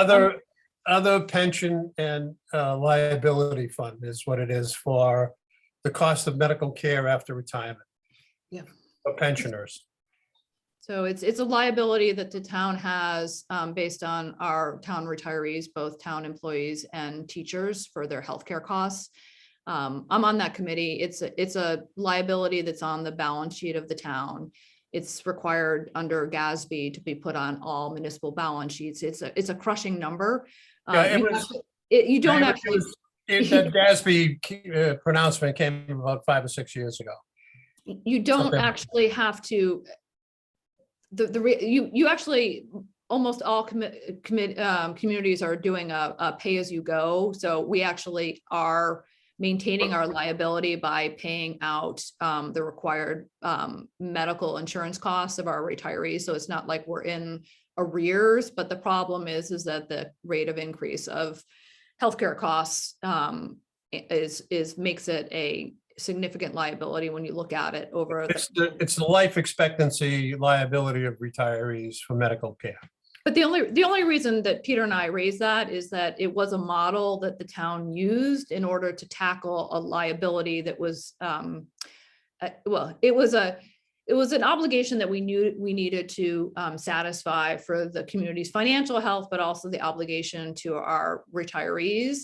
Other pension and liability fund is what it is for the cost of medical care after retirement. Yeah. For pensioners. So it's a liability that the town has based on our town retirees, both town employees and teachers for their healthcare costs. I'm on that committee. It's a liability that's on the balance sheet of the town. It's required under GASB to be put on all municipal balance sheets. It's a crushing number. Yeah, You don't actually. That GASB pronouncement came about 5 or 6 years ago. You don't Something. actually have to. You actually, almost all communities are doing a pay as you go. So we actually are maintaining our liability by paying out the required medical insurance costs of our retirees. So it's not like we're in arrears, but the problem is that the rate of increase of healthcare costs makes it a significant liability when you look at it over. It's the life expectancy liability of retirees for medical care. But the only reason that Peter and I raised that is that it was a model that the town used in order to tackle a liability that was, it was an obligation that we knew we needed to satisfy for the community's financial health, but also the obligation to our retirees.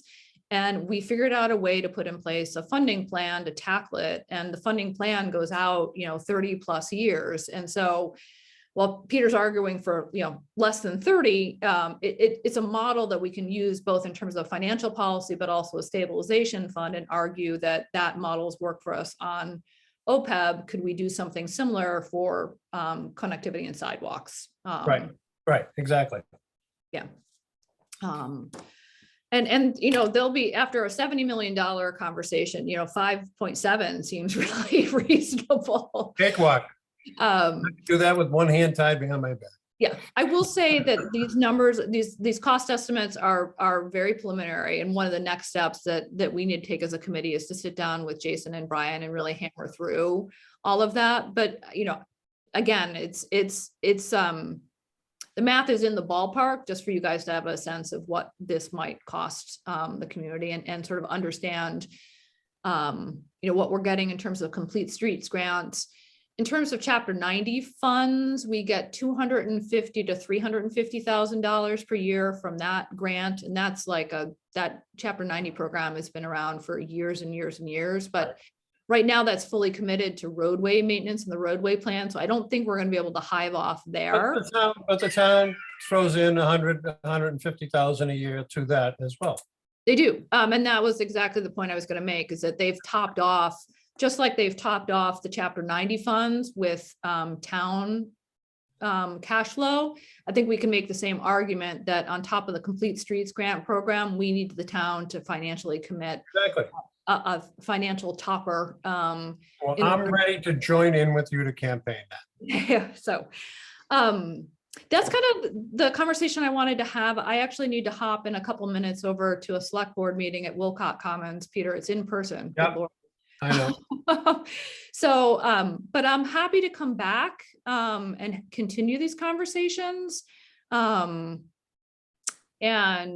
And we figured out a way to put in place a funding plan to tackle it. And the funding plan goes out, 30 plus years. And so while Peter's arguing for, less than 30, it's a model that we can use both in terms of financial policy, but also a stabilization fund, and argue that model's work for us on OPEB. Could we do something similar for connectivity and sidewalks? Right, exactly. Yeah. And they'll be, after a $70 million conversation, 5.7 seems really reasonable. Cakewalk. Do that with one hand tied behind my back. Yeah, I will say that these numbers, these cost estimates are very preliminary. And one of the next steps that we need to take as a committee is to sit down with Jason and Brian and really hammer through all of that. But, again, it's the math is in the ballpark, just for you guys to have a sense of what this might cost the community and sort of understand, what we're getting in terms of complete streets grants. In terms of Chapter 90 funds, we get $250,000 to $350,000 per year from that grant. And that's like that Chapter 90 program has been around for years and years and years. But right now that's fully committed to roadway maintenance and the roadway plan. So I don't think we're going to be able to hive off there. But the town throws in 150,000 a year to that as well. They do. And that was exactly the point I was going to make, is that they've topped off, just like they've topped off the Chapter 90 funds with town cash flow. I think we can make the same argument that on top of the Complete Streets grant program, we need the town to financially commit Exactly. a financial topper. Well, in I'm order- ready to join in with you to campaign that. Yeah, so that's kind of the conversation I wanted to have. I actually need to hop in a couple minutes over to a select board meeting at Wilcott Commons. Peter, it's in person. Good Yep. Lord. I know. So, but I'm happy to come back and continue these conversations and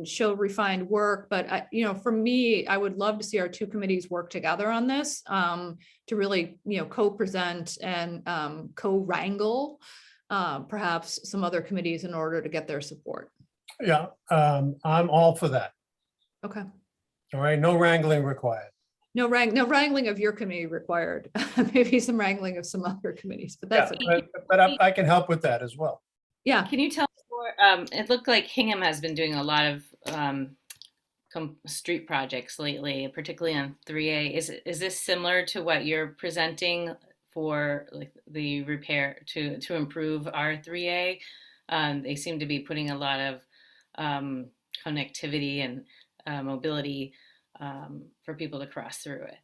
show refined work. But for me, I would love to see our two committees work together on this to really, co-present and co-wrangle perhaps some other committees in order to get their support. Yeah, I'm all for that. Okay. All right, no wrangling required. No wrangling of your committee required. Maybe some wrangling of some other committees, but Yeah, that's okay. but I can help with that as well. Yeah. Can you tell us more? It looked like Hingham has been doing a lot of street projects lately, particularly on 3A. Is this similar to what you're presenting for like the repair to improve our 3A? They seem to be putting a lot of connectivity and mobility for people to cross through it.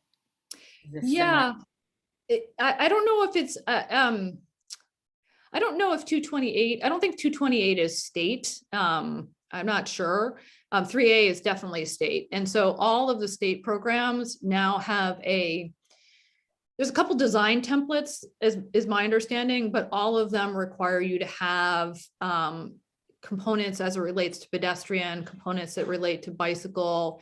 Is this Yeah. similar? I don't know if it's, I don't know if 228, I don't think 228 is state. I'm not sure. 3A is definitely state. And so all of the state programs now have there's a couple design templates is my understanding, but all of them require you to have components as it relates to pedestrian, components that relate to bicycle,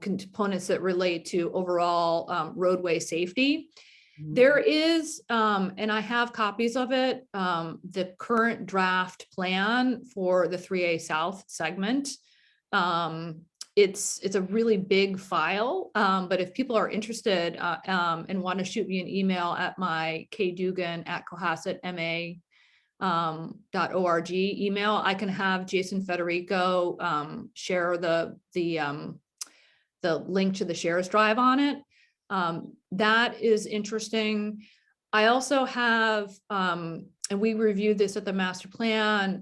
components that relate to overall roadway safety. There is, and I have copies of it, the current draft plan for the 3A South segment. It's a really big file, but if people are interested and want to shoot me an email at my kdugan@cohassetma.org email, I can have Jason Federico share the link to the shares drive on it. That is interesting. I also have, and we reviewed this at the master plan,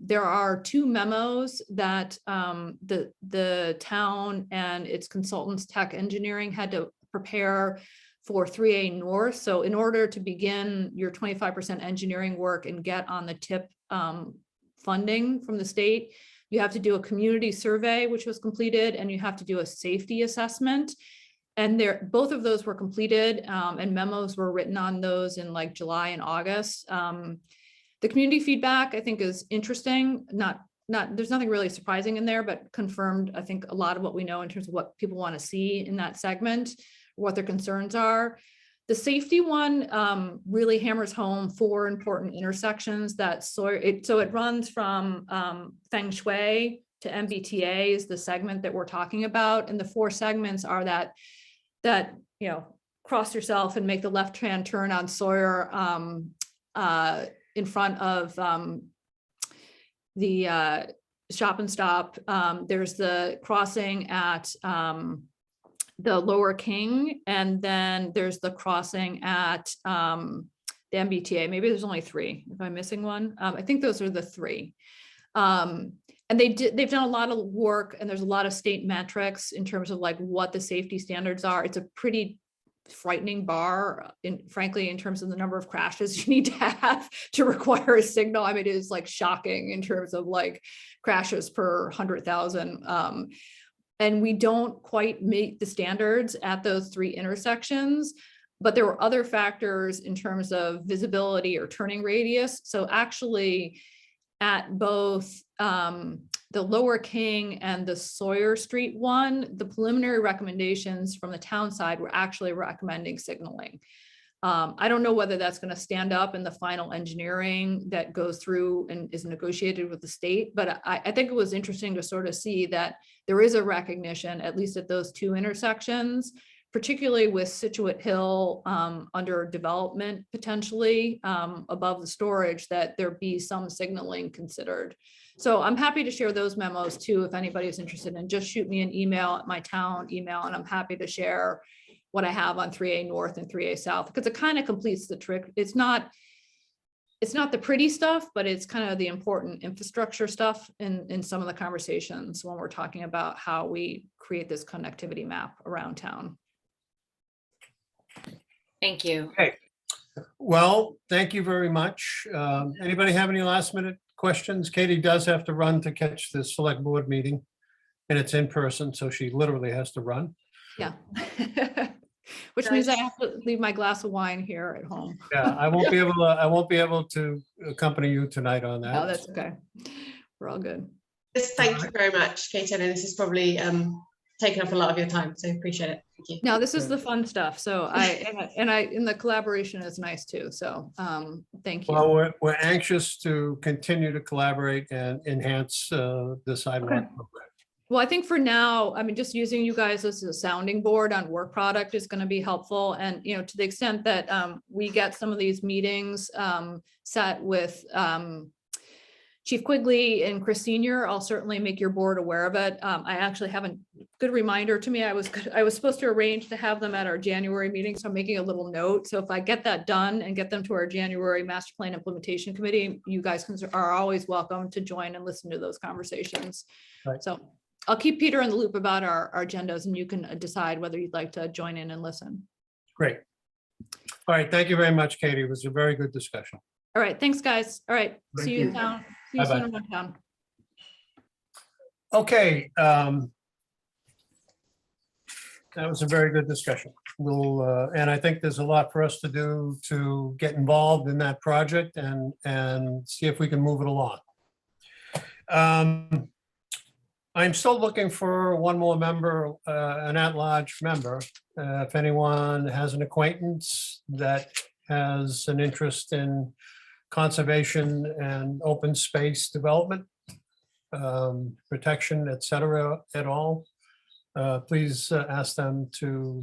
there are two memos that the town and its consultants, tech engineering, had to prepare for 3A North. So in order to begin your 25% engineering work and get on the TIP funding from the state, you have to do a community survey, which was completed, and you have to do a safety assessment. And both of those were completed, and memos were written on those in like July and August. The community feedback, I think, is interesting. There's nothing really surprising in there, but confirmed, I think, a lot of what we know in terms of what people want to see in that segment, what their concerns are. The safety one really hammers home 4 important intersections so it runs from Feng Shui to MBTA is the segment that we're talking about. And the 4 segments are that cross yourself and make the left-hand turn on Sawyer in front of the Shop and Stop. There's the crossing at the Lower King, and then there's the crossing at the MBTA. Maybe there's only 3. If I'm missing one, I think those are the 3. And they've done a lot of work, and there's a lot of state metrics in terms of like what the safety standards are. It's a pretty frightening bar, frankly, in terms of the number of crashes you need to have to require a signal. I mean, it is like shocking in terms of like crashes per 100,000. And we don't quite meet the standards at those 3 intersections, but there were other factors in terms of visibility or turning radius. So actually at both the Lower King and the Sawyer Street one, the preliminary recommendations from the town side were actually recommending signaling. I don't know whether that's going to stand up in the final engineering that goes through and is negotiated with the state, but I think it was interesting to sort of see that there is a recognition, at least at those 2 intersections, particularly with Situate Hill under development potentially above the storage, that there be some signaling considered. So I'm happy to share those memos too, if anybody's interested, and just shoot me an email at my town email, and I'm happy to share what I have on 3A North and 3A South, because it kind of completes the trick. It's not the pretty stuff, but it's kind of the important infrastructure stuff in some of the conversations when we're talking about how we create this connectivity map around town. Thank you. Well, thank you very much. Anybody have any last minute questions? Katie does have to run to catch the select board meeting, and it's in person, so she literally has to run. Yeah. Which means I have to leave my glass of wine here at home. Yeah, I won't be able to accompany you tonight on that. No, that's okay. We're all good. Just thank you very much, Katie. I know this is probably taken up a lot of your time, so appreciate it. Thank you. Now, this is the fun stuff. So and the collaboration is nice too. So thank you. Well, we're anxious to continue to collaborate and enhance the sidewalk Okay. program. Well, I think for now, I mean, just using you guys as a sounding board on work product is going to be helpful. And, you know, to the extent that we get some of these meetings set with Chief Quigley and Chris Senior, I'll certainly make your board aware of it. I actually have a good reminder to me. I was supposed to arrange to have them at our January meeting, so I'm making a little note. So if I get that done and get them to our January Master Plan Implementation Committee, you guys are always welcome to join and listen to those conversations. Right. So I'll keep Peter in the loop about our agendas, and you can decide whether you'd like to join in and listen. Great. All right, thank you very much, Katie. It was a very good discussion. All right, thanks, guys. All right, Thank see you you. in town. See you Bye-bye. soon in town. Okay. That was a very good discussion. And I think there's a lot for us to do to get involved in that project and see if we can move it along. I'm still looking for one more member, an at-large member. If anyone has an acquaintance that has an interest in conservation and open space development, protection, et cetera, at all, please ask them to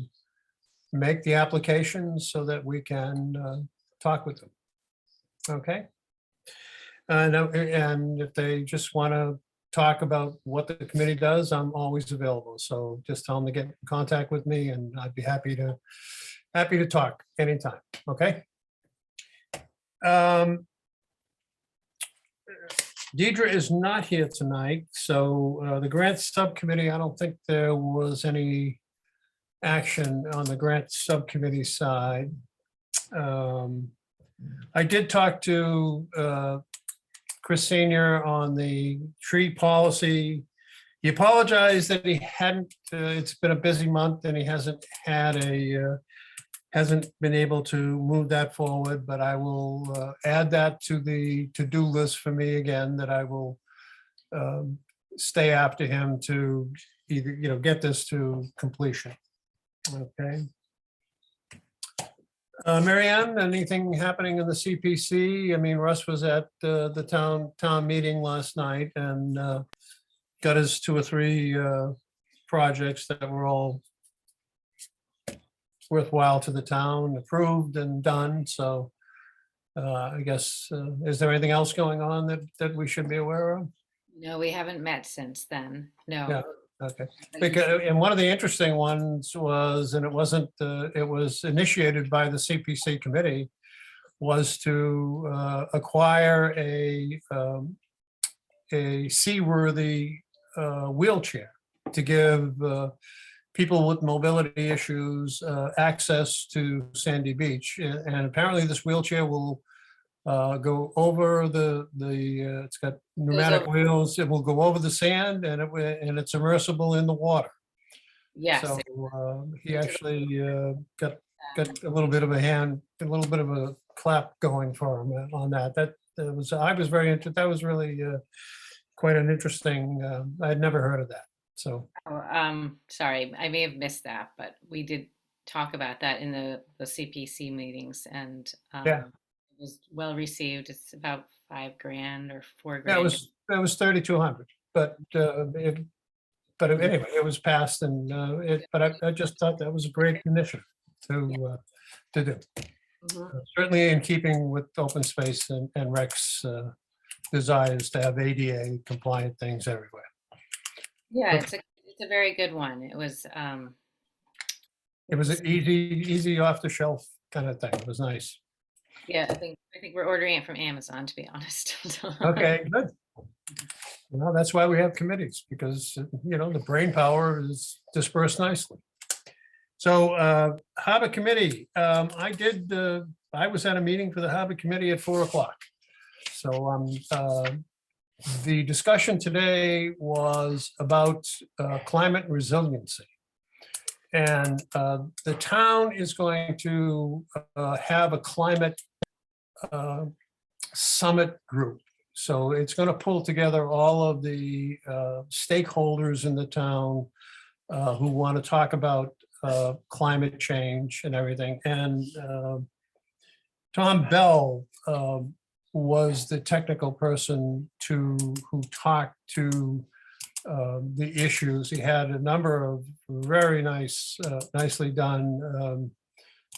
make the application so that we can talk with them. Okay? And if they just want to talk about what the committee does, I'm always available. So just tell them to get in contact with me, and I'd be happy to talk anytime. Okay? Deidre is not here tonight, so the grant subcommittee, I don't think there was any action on the grant subcommittee side. I did talk to Chris Senior on the tree policy. He apologized that he hadn't, it's been a busy month and he hasn't been able to move that forward, but I will add that to the to-do list for me again, that I will stay after him to either, get this to completion. Okay. Mary Ann, anything happening in the CPC? I mean, Russ was at the town meeting last night and got his 2 or 3 projects that were all worthwhile to the town, approved and done. So I guess, is there anything else going on that we should be aware of? No, we haven't met since then. No. Yeah. Okay, because, and one of the interesting ones was, and it wasn't, it was initiated by the CPC committee, was to acquire a seaworthy wheelchair to give people with mobility issues access to Sandy Beach. And apparently this wheelchair will go over it's got pneumatic wheels. It will go over the sand, and it's immersible in the water. Yes. So he actually got a little bit of a clap going for him on that. I was very interested. That was really quite an interesting. I'd never heard of that. So. Sorry, I may have missed that, but we did talk about that in the CPC meetings, and Yeah. it was well received. It's about $5,000 or $4,000. That was 3,200, but But anyway, it was passed and but I just thought that was a great initiative to do. Certainly in keeping with open space and Rex desires to have ADA compliant things everywhere. Yeah, it's a very good one. It was It was an easy off the shelf kind of thing. It was nice. yeah, I think we're ordering it from Amazon, to be honest. Okay, good. Well, that's why we have committees, because, the brain power is dispersed nicely. So Hobbit Committee, I was at a meeting for the Hobbit Committee at 4:00. So the discussion today was about climate resiliency. And the town is going to have a climate summit group. So it's going to pull together all of the stakeholders in the town who want to talk about climate change and everything. And Tom Bell was the technical person who talked to the issues. He had a number of very nicely done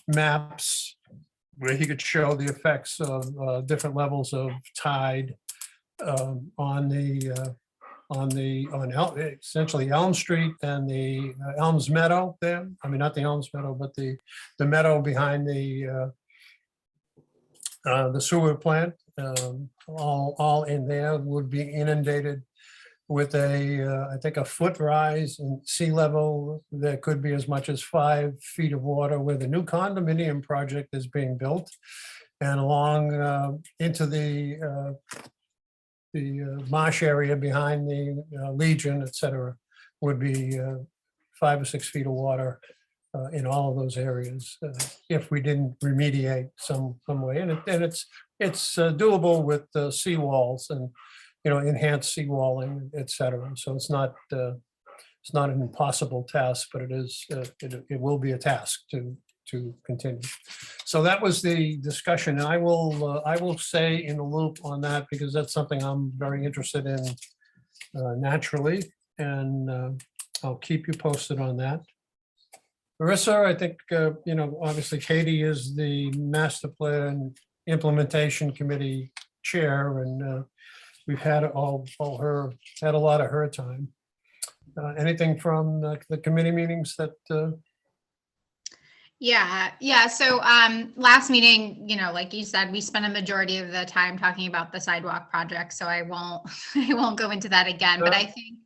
maps where he could show the effects of different levels of tide essentially Elm Street and the Elms Meadow there. I mean, not the Elms Meadow, but the meadow behind the sewer plant. All in there would be inundated with I think a foot rise in sea level. There could be as much as 5 feet of water where the new condominium project is being built, and along into the marsh area behind the Legion, et cetera, would be 5 or 6 feet of water in all of those areas if we didn't remediate some way. And it's doable with seawalls and enhanced seawalling, et cetera. So it's not an impossible task, but it will be a task to continue. So that was the discussion. And I will stay in the loop on that because that's something I'm very interested in naturally. And I'll keep you posted on that. Marissa, I think, obviously Katie is the Masterplan Implementation Committee Chair, and we've had had a lot of her time. Anything from the committee meetings that? Yeah. So last meeting, like you said, we spent a majority of the time talking about the sidewalk project. So I won't go into that again. But I think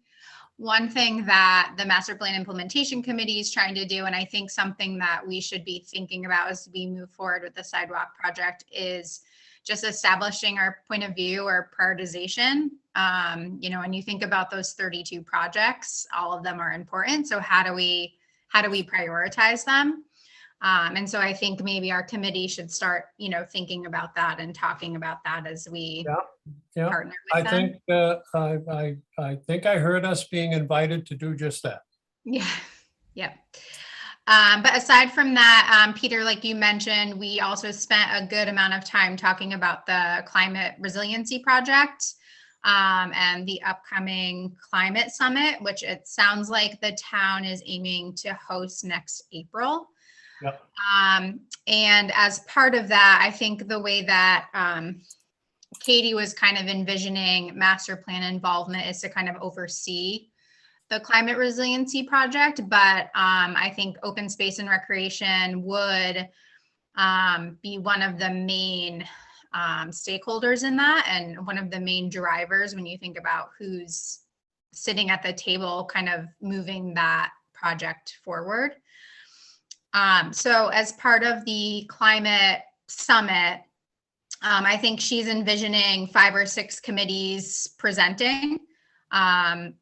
one thing that the Master Plan Implementation Committee is trying to do, and I think something that we should be thinking about as we move forward with the sidewalk project, is just establishing our point of view or prioritization. When you think about those 32 projects, all of them are important. So how do we prioritize them? And so I think maybe our committee should start, thinking about that and talking about that as we partner with them. I think I heard us being invited to do just that. Yeah. But aside from that, Peter, like you mentioned, we also spent a good amount of time talking about the climate resiliency project and the upcoming climate summit, which it sounds like the town is aiming to host next April. Yep. And as part of that, I think the way that Katie was kind of envisioning master plan involvement is to kind of oversee the climate resiliency project. But I think open space and recreation would be one of the main stakeholders in that, and one of the main drivers when you think about who's sitting at the table kind of moving that project forward. So as part of the climate summit, I think she's envisioning 5 or 6 committees presenting on,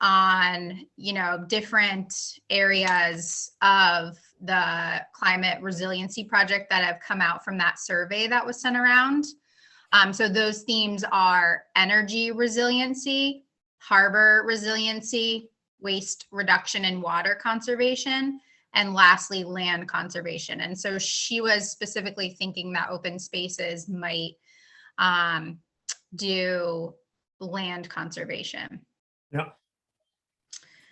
different areas of the climate resiliency project that have come out from that survey that was sent around. So those themes are energy resiliency, harbor resiliency, waste reduction and water conservation, and lastly, land conservation. And so she was specifically thinking that open spaces might do land conservation. Yeah.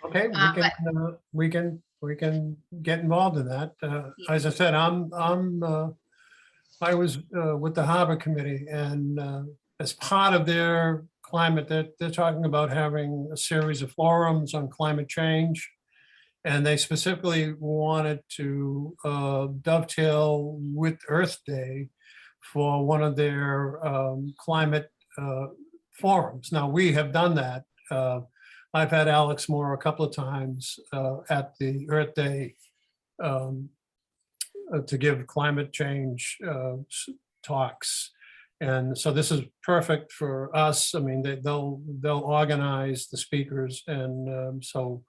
Okay, we can get involved in that. As I said, I was with the Harbor Committee, and as part of their climate, they're talking about having a series of forums on climate change. And they specifically wanted to dovetail with Earth Day for one of their climate forums. Now, we have done that. I've had Alex Moore a couple of times at the Earth Day to give climate change talks. And so this is perfect for us. I mean, they'll organize the speakers. And so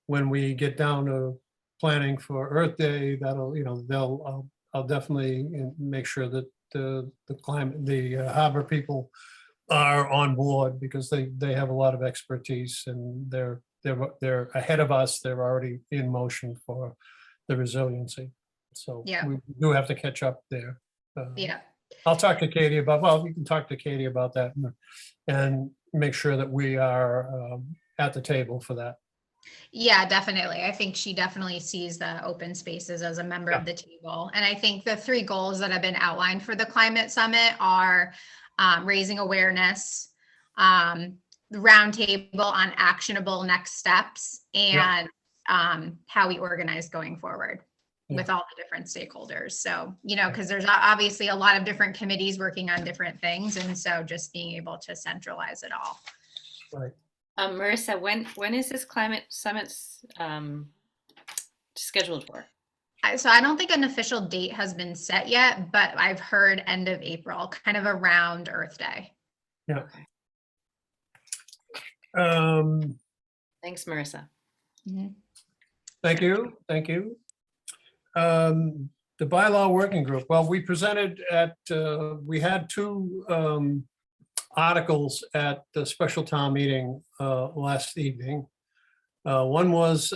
when we get down to planning for Earth Day, that'll, I'll definitely make sure that the harbor people are on board, because they have a lot of expertise, and they're ahead of us. They're already in motion for the resiliency. So Yeah. we do have to catch up there. Yeah. I'll talk to Katie about, well, you can talk to Katie about that and make sure that we are at the table for that. Yeah, definitely. I think she definitely sees the open spaces as a member of the table. And I think the 3 goals that have been outlined for the climate summit are raising awareness, the roundtable on actionable next steps, and how we organize going forward with all the different stakeholders. So, because there's obviously a lot of different committees working on different things. And so just being able to centralize it all. Right. Marissa, when is this climate summit scheduled for? So I don't think an official date has been set yet, but I've heard end of April, kind of around Earth Day. Yeah. Thanks, Marissa. Thank you. Thank you. The bylaw working group. Well, we presented at, we had 2 articles at the special town meeting last evening. One was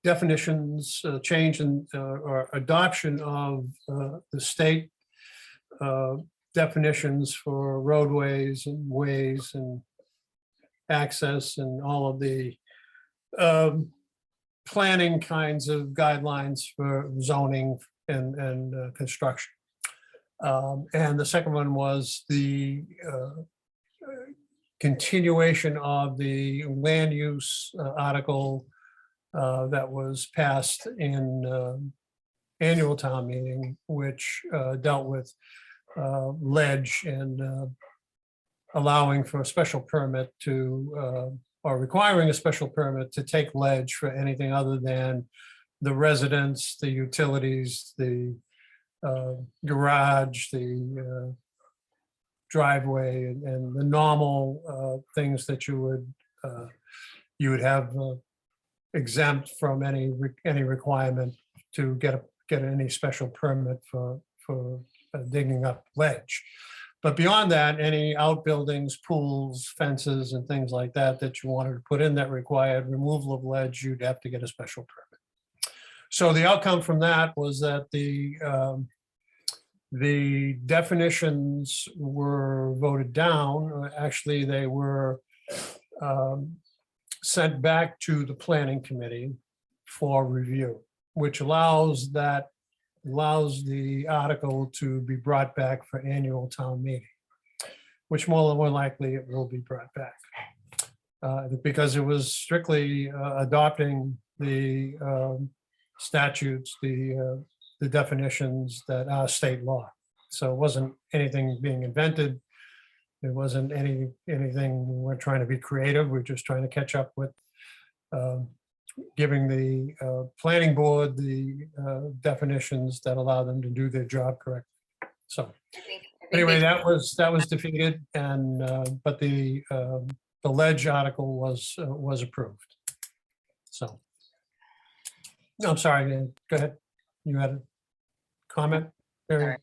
definitions, change in or adoption of the state definitions for roadways and ways and access and all of the planning kinds of guidelines for zoning and construction. And the second one was the continuation of the land use article that was passed in annual town meeting, which dealt with ledge and allowing for a special permit to, or requiring a special permit to take ledge for anything other than the residence, the utilities, the garage, the driveway, and the normal things that you would have exempt from any requirement to get any special permit for digging up ledge. But beyond that, any outbuildings, pools, fences, and things like that that you wanted to put in that required removal of ledge, you'd have to get a special permit. So the outcome from that was that the definitions were voted down. Actually, they were sent back to the planning committee for review, which allows the article to be brought back for annual town meeting, which more than likely it will be brought back. Because it was strictly adopting the statutes, the definitions that are state law. So it wasn't anything being invented. It wasn't anything, we're trying to be creative. We're just trying to catch up with giving the planning board the definitions that allow them to do their job correctly. So I think anyway, that was defeated, and but the ledge article was approved. So no, I'm sorry. Go ahead. You had a comment? Sorry.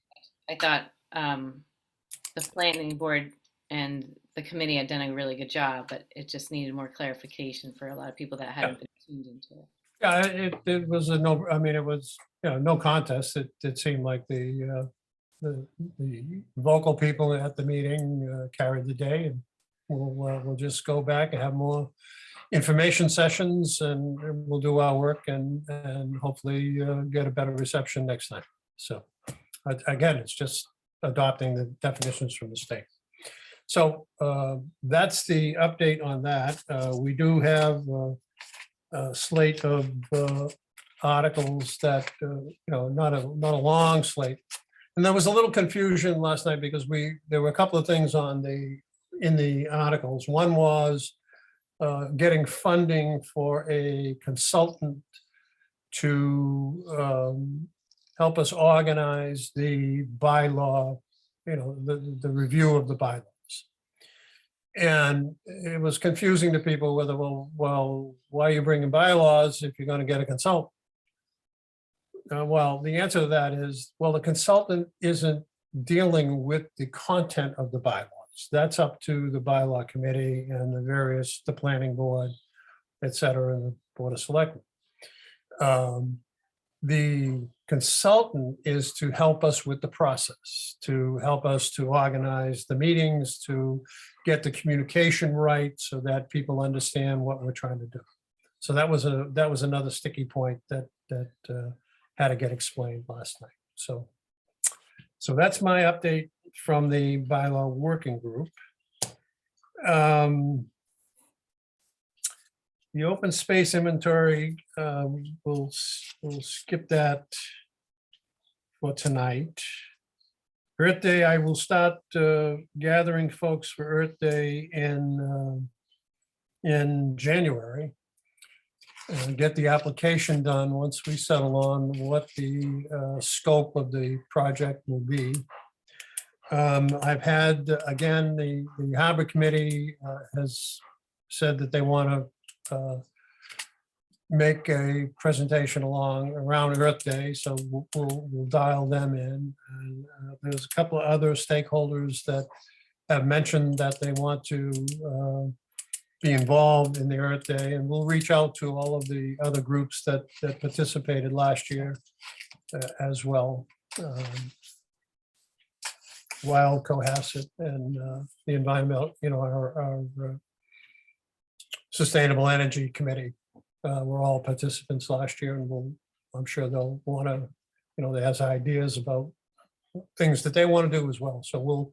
I thought the planning board and the committee had done a really good job, but it just needed more clarification for a lot of people that hadn't been tuned into it. Yeah, it was a no, I mean, it was, no contest. It seemed like the vocal people at the meeting carried the day, and we'll just go back and have more information sessions, and we'll do our work and hopefully get a better reception next time. So again, it's just adopting the definitions from the state. So that's the update on that. We do have a slate of articles that, not a long slate. And there was a little confusion last night because there were a couple of things in the articles. One was getting funding for a consultant to help us organize the bylaw, the review of the bylaws. And it was confusing to people whether, well, why are you bringing bylaws if you're going to get a consultant? Well, the answer to that is, well, the consultant isn't dealing with the content of the bylaws. That's up to the bylaw committee and the planning board, et cetera, and the board of selectmen. The consultant is to help us with the process, to help us to organize the meetings, to get the communication right so that people understand what we're trying to do. So that was another sticky point that had to get explained last night. So that's my update from the bylaw working group. The open space inventory, we'll skip that for tonight. Earth Day, I will start gathering folks for Earth Day in January. Get the application done once we settle on what the scope of the project will be. I've had, again, the Hobbit Committee has said that they want to make a presentation around Earth Day, so we'll dial them in. And there's a couple of other stakeholders that have mentioned that they want to be involved in the Earth Day, and we'll reach out to all of the other groups that participated last year as well. Wild, Cohasset, and the environmental, our Sustainable Energy Committee were all participants last year, and I'm sure they'll want to, they have ideas about things that they want to do as well. So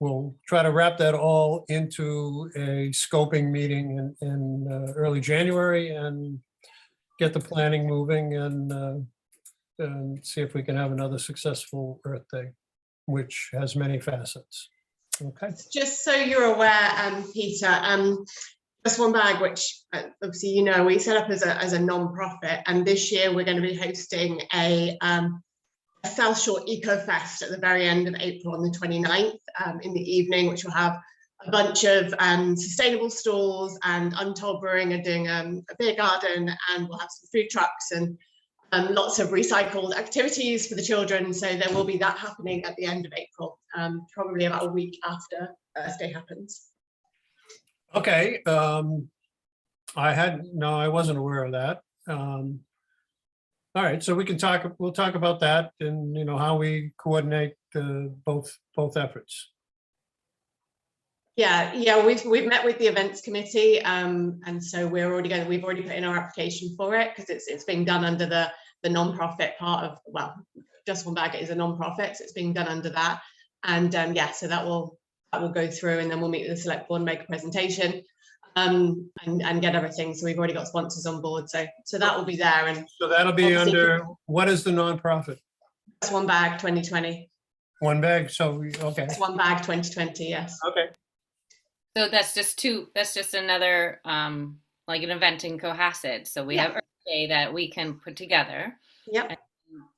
we'll try to wrap that all into a scoping meeting in early January and get the planning moving and see if we can have another successful Earth Day, which has many facets. Okay. Just so you're aware, Peter, Just One Bag, which obviously we set up as a non-profit, and this year we're going to be hosting a South Shore Eco Fest at the very end of April on the 29th in the evening, which will have a bunch of sustainable stalls, and Untold Brewing are doing a beer garden, and we'll have some food trucks and lots of recycled activities for the children. So there will be that happening at the end of April, probably about a week after Earth Day happens. Okay. I wasn't aware of that. All right, so we'll talk about that and how we coordinate both efforts. Yeah, we've met with the events committee, and so we've already put in our application for it because it's being done under the non-profit part of, Just One Bag is a non-profit, so it's being done under that, and so that will go through, and then we'll meet with the select board and make a presentation, and get everything. So we've already got sponsors on board, so that will be there. And so that'll be under, what is the non-profit? Just One Bag 2020. One Bag, so okay. Just One Bag 2020, yes. Okay. So that's just another like an event in Cohasset. So we have Earth Day that we can put together. Yep. And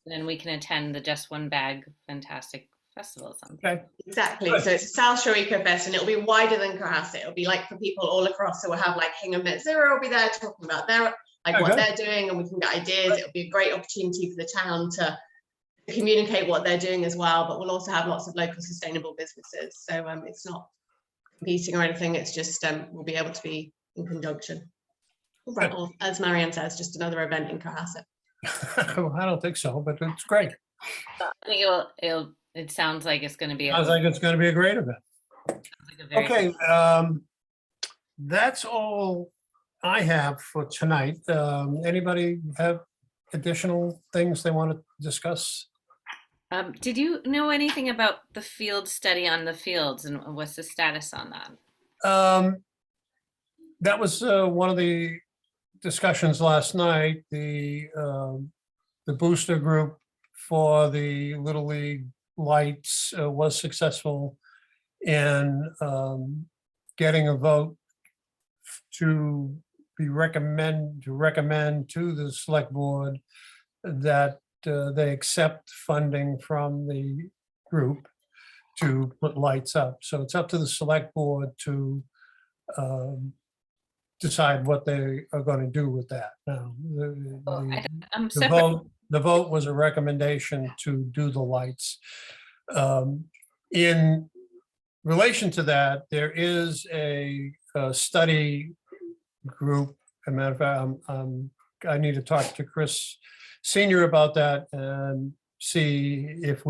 then we can attend the Just One Bag fantastic festival. Okay. Exactly. So it's a South Shore Eco Fest, and it'll be wider than Cohasset. It'll be like for people all across. So we'll have like Hingham Net Zero will be there talking about what they're doing, and we can get ideas. It'll be a great opportunity for the town to communicate what they're doing as well. But we'll also have lots of local sustainable businesses. So it's not competing or anything. It's just we'll be able to be in conjunction. Or, as Marianne says, just another event in Cohasset. Well, I don't think so, but it's great. I think it sounds like it's going to be. Sounds like it's going to be a great event. like a very Okay, that's all I have for tonight. Anybody have additional things they want to discuss? Did you know anything about the field study on the fields and what's the status on that? That was one of the discussions last night. The booster group for the Little League lights was successful in getting a vote to recommend to the select board that they accept funding from the group to put lights up. So it's up to the select board to decide what they are going to do with that. Now, I'm the separate. vote was a recommendation to do the lights. In relation to that, there is a study group. As a matter of fact, I need to talk to Chris Senior about that and see if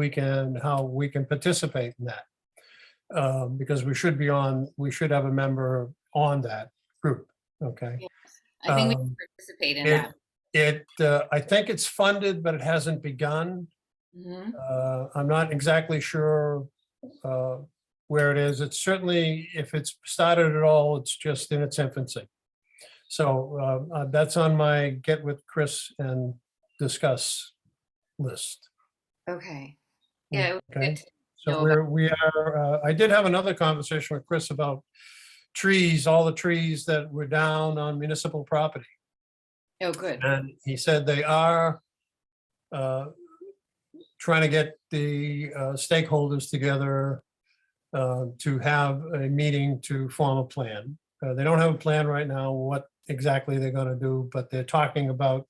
how we can participate in that. Because we should have a member on that group, okay? Yes. I think we can participate in that. I think it's funded, but it hasn't begun. Mhm. I'm not exactly sure where it is. It's certainly, if it's started at all, it's just in its infancy. So that's on my get with Chris and discuss list. Okay. Yeah. It was Okay. good to So know we are, I did have another conversation with Chris about trees, all the trees that were down on municipal property. Oh, good. And he said they are trying to get the stakeholders together to have a meeting to form a plan. They don't have a plan right now, what exactly they're going to do, but they're talking about,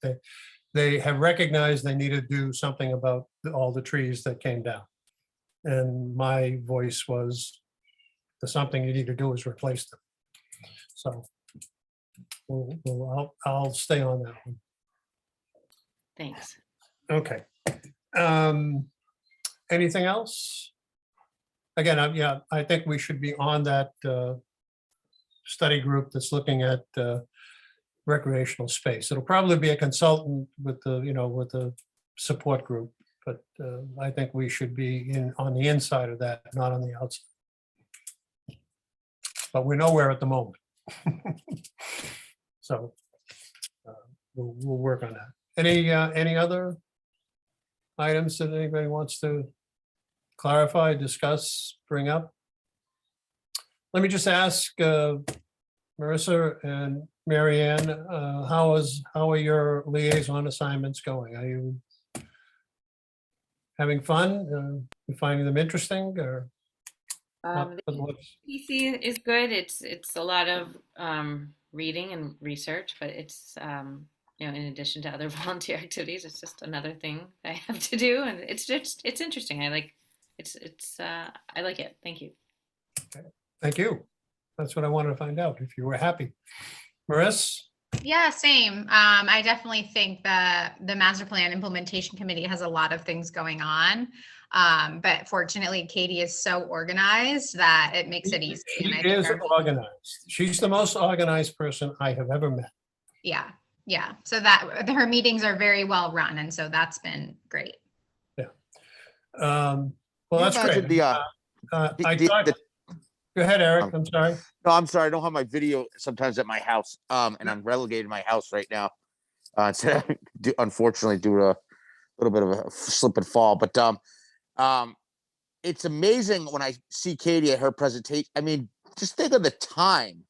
they have recognized they need to do something about all the trees that came down. And my voice was, the something you need to do is replace them. So I'll stay on that one. Thanks. Okay. Anything else? Again, yeah, I think we should be on that study group that's looking at recreational space. It'll probably be a consultant with with the support group, but I think we should be on the inside of that, not on the outside. But we're nowhere at the moment. So we'll work on that. Any other items that anybody wants to clarify, discuss, bring up? Let me just ask Marissa and Mary Ann, how are your liaison assignments going? Are you having fun? You finding them interesting, or? The PC is good. It's a lot of reading and research, but it's in addition to other volunteer activities, it's just another thing I have to do, and it's interesting. I like I like it. Thank you. Okay. Thank you. That's what I wanted to find out, if you were happy. Marissa? Yeah, same. I definitely think that the master plan implementation committee has a lot of things going on. But fortunately, Katie is so organized that it makes it easy. She And I think is organized. She's the most organized person I have ever met. yeah. So that her meetings are very well run. And so that's been great. Yeah. Well, that's Imagine great. Go ahead, Eric. I'm sorry. No, I'm sorry. I don't have my video sometimes at my house, and I'm relegated to my house right now. Unfortunately, due to a little bit of a slip and fall. But it's amazing when I see Katie at her presentation. I mean, just think of the time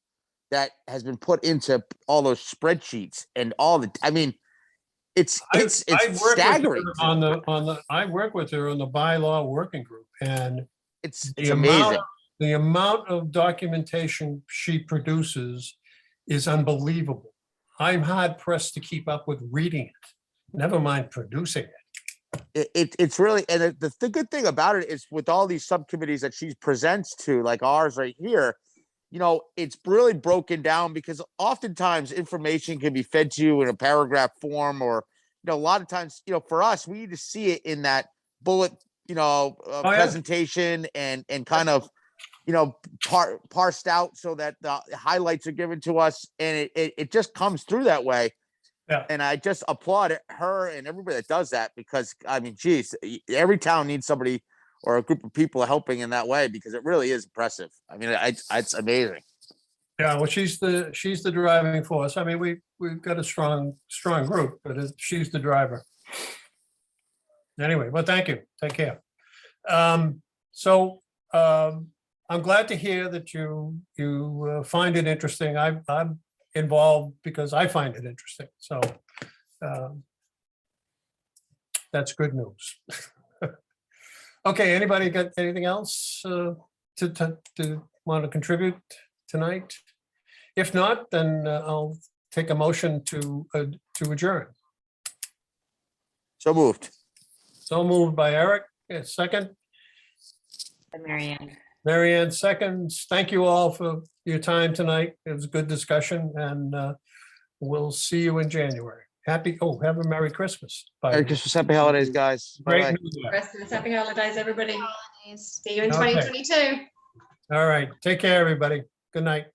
that has been put into all those spreadsheets and all the. I mean, it's staggering. I work with her on the bylaw working group, and It's the amazing. The amount of documentation she produces is unbelievable. I'm hard pressed to keep up with reading it, never mind producing it. It's really, and the good thing about it is with all these subcommittees that she presents to, like ours right here, it's really broken down, because oftentimes information can be fed to you in a paragraph form, or a lot of times, for us, we need to see it in that bullet, presentation and kind of parsed out so that the highlights are given to us, and it just comes through that way. Yeah. And I just applaud her and everybody that does that, because I mean, geez, every town needs somebody or a group of people helping in that way, because it really is impressive. I mean, it's amazing. Yeah, well, she's the driving force. I mean, we've got a strong group, but she's the driver. Anyway, well, thank you. Take care. So I'm glad to hear that you find it interesting. I'm involved because I find it interesting. So that's good news. Okay, anybody got anything else to want to contribute tonight? If not, then I'll take a motion to adjourn. So moved. So moved by Eric, a second. Marianne. Marianne seconds. Thank you all for your time tonight. It was a good discussion, and we'll see you in January. Have a Merry Christmas. Bye. Merry Christmas, happy holidays, guys. Great Bye-bye. New Year. Christmas, happy holidays, everybody. Holidays. See you in Okay. 2022. All right. Take care, everybody. Good night.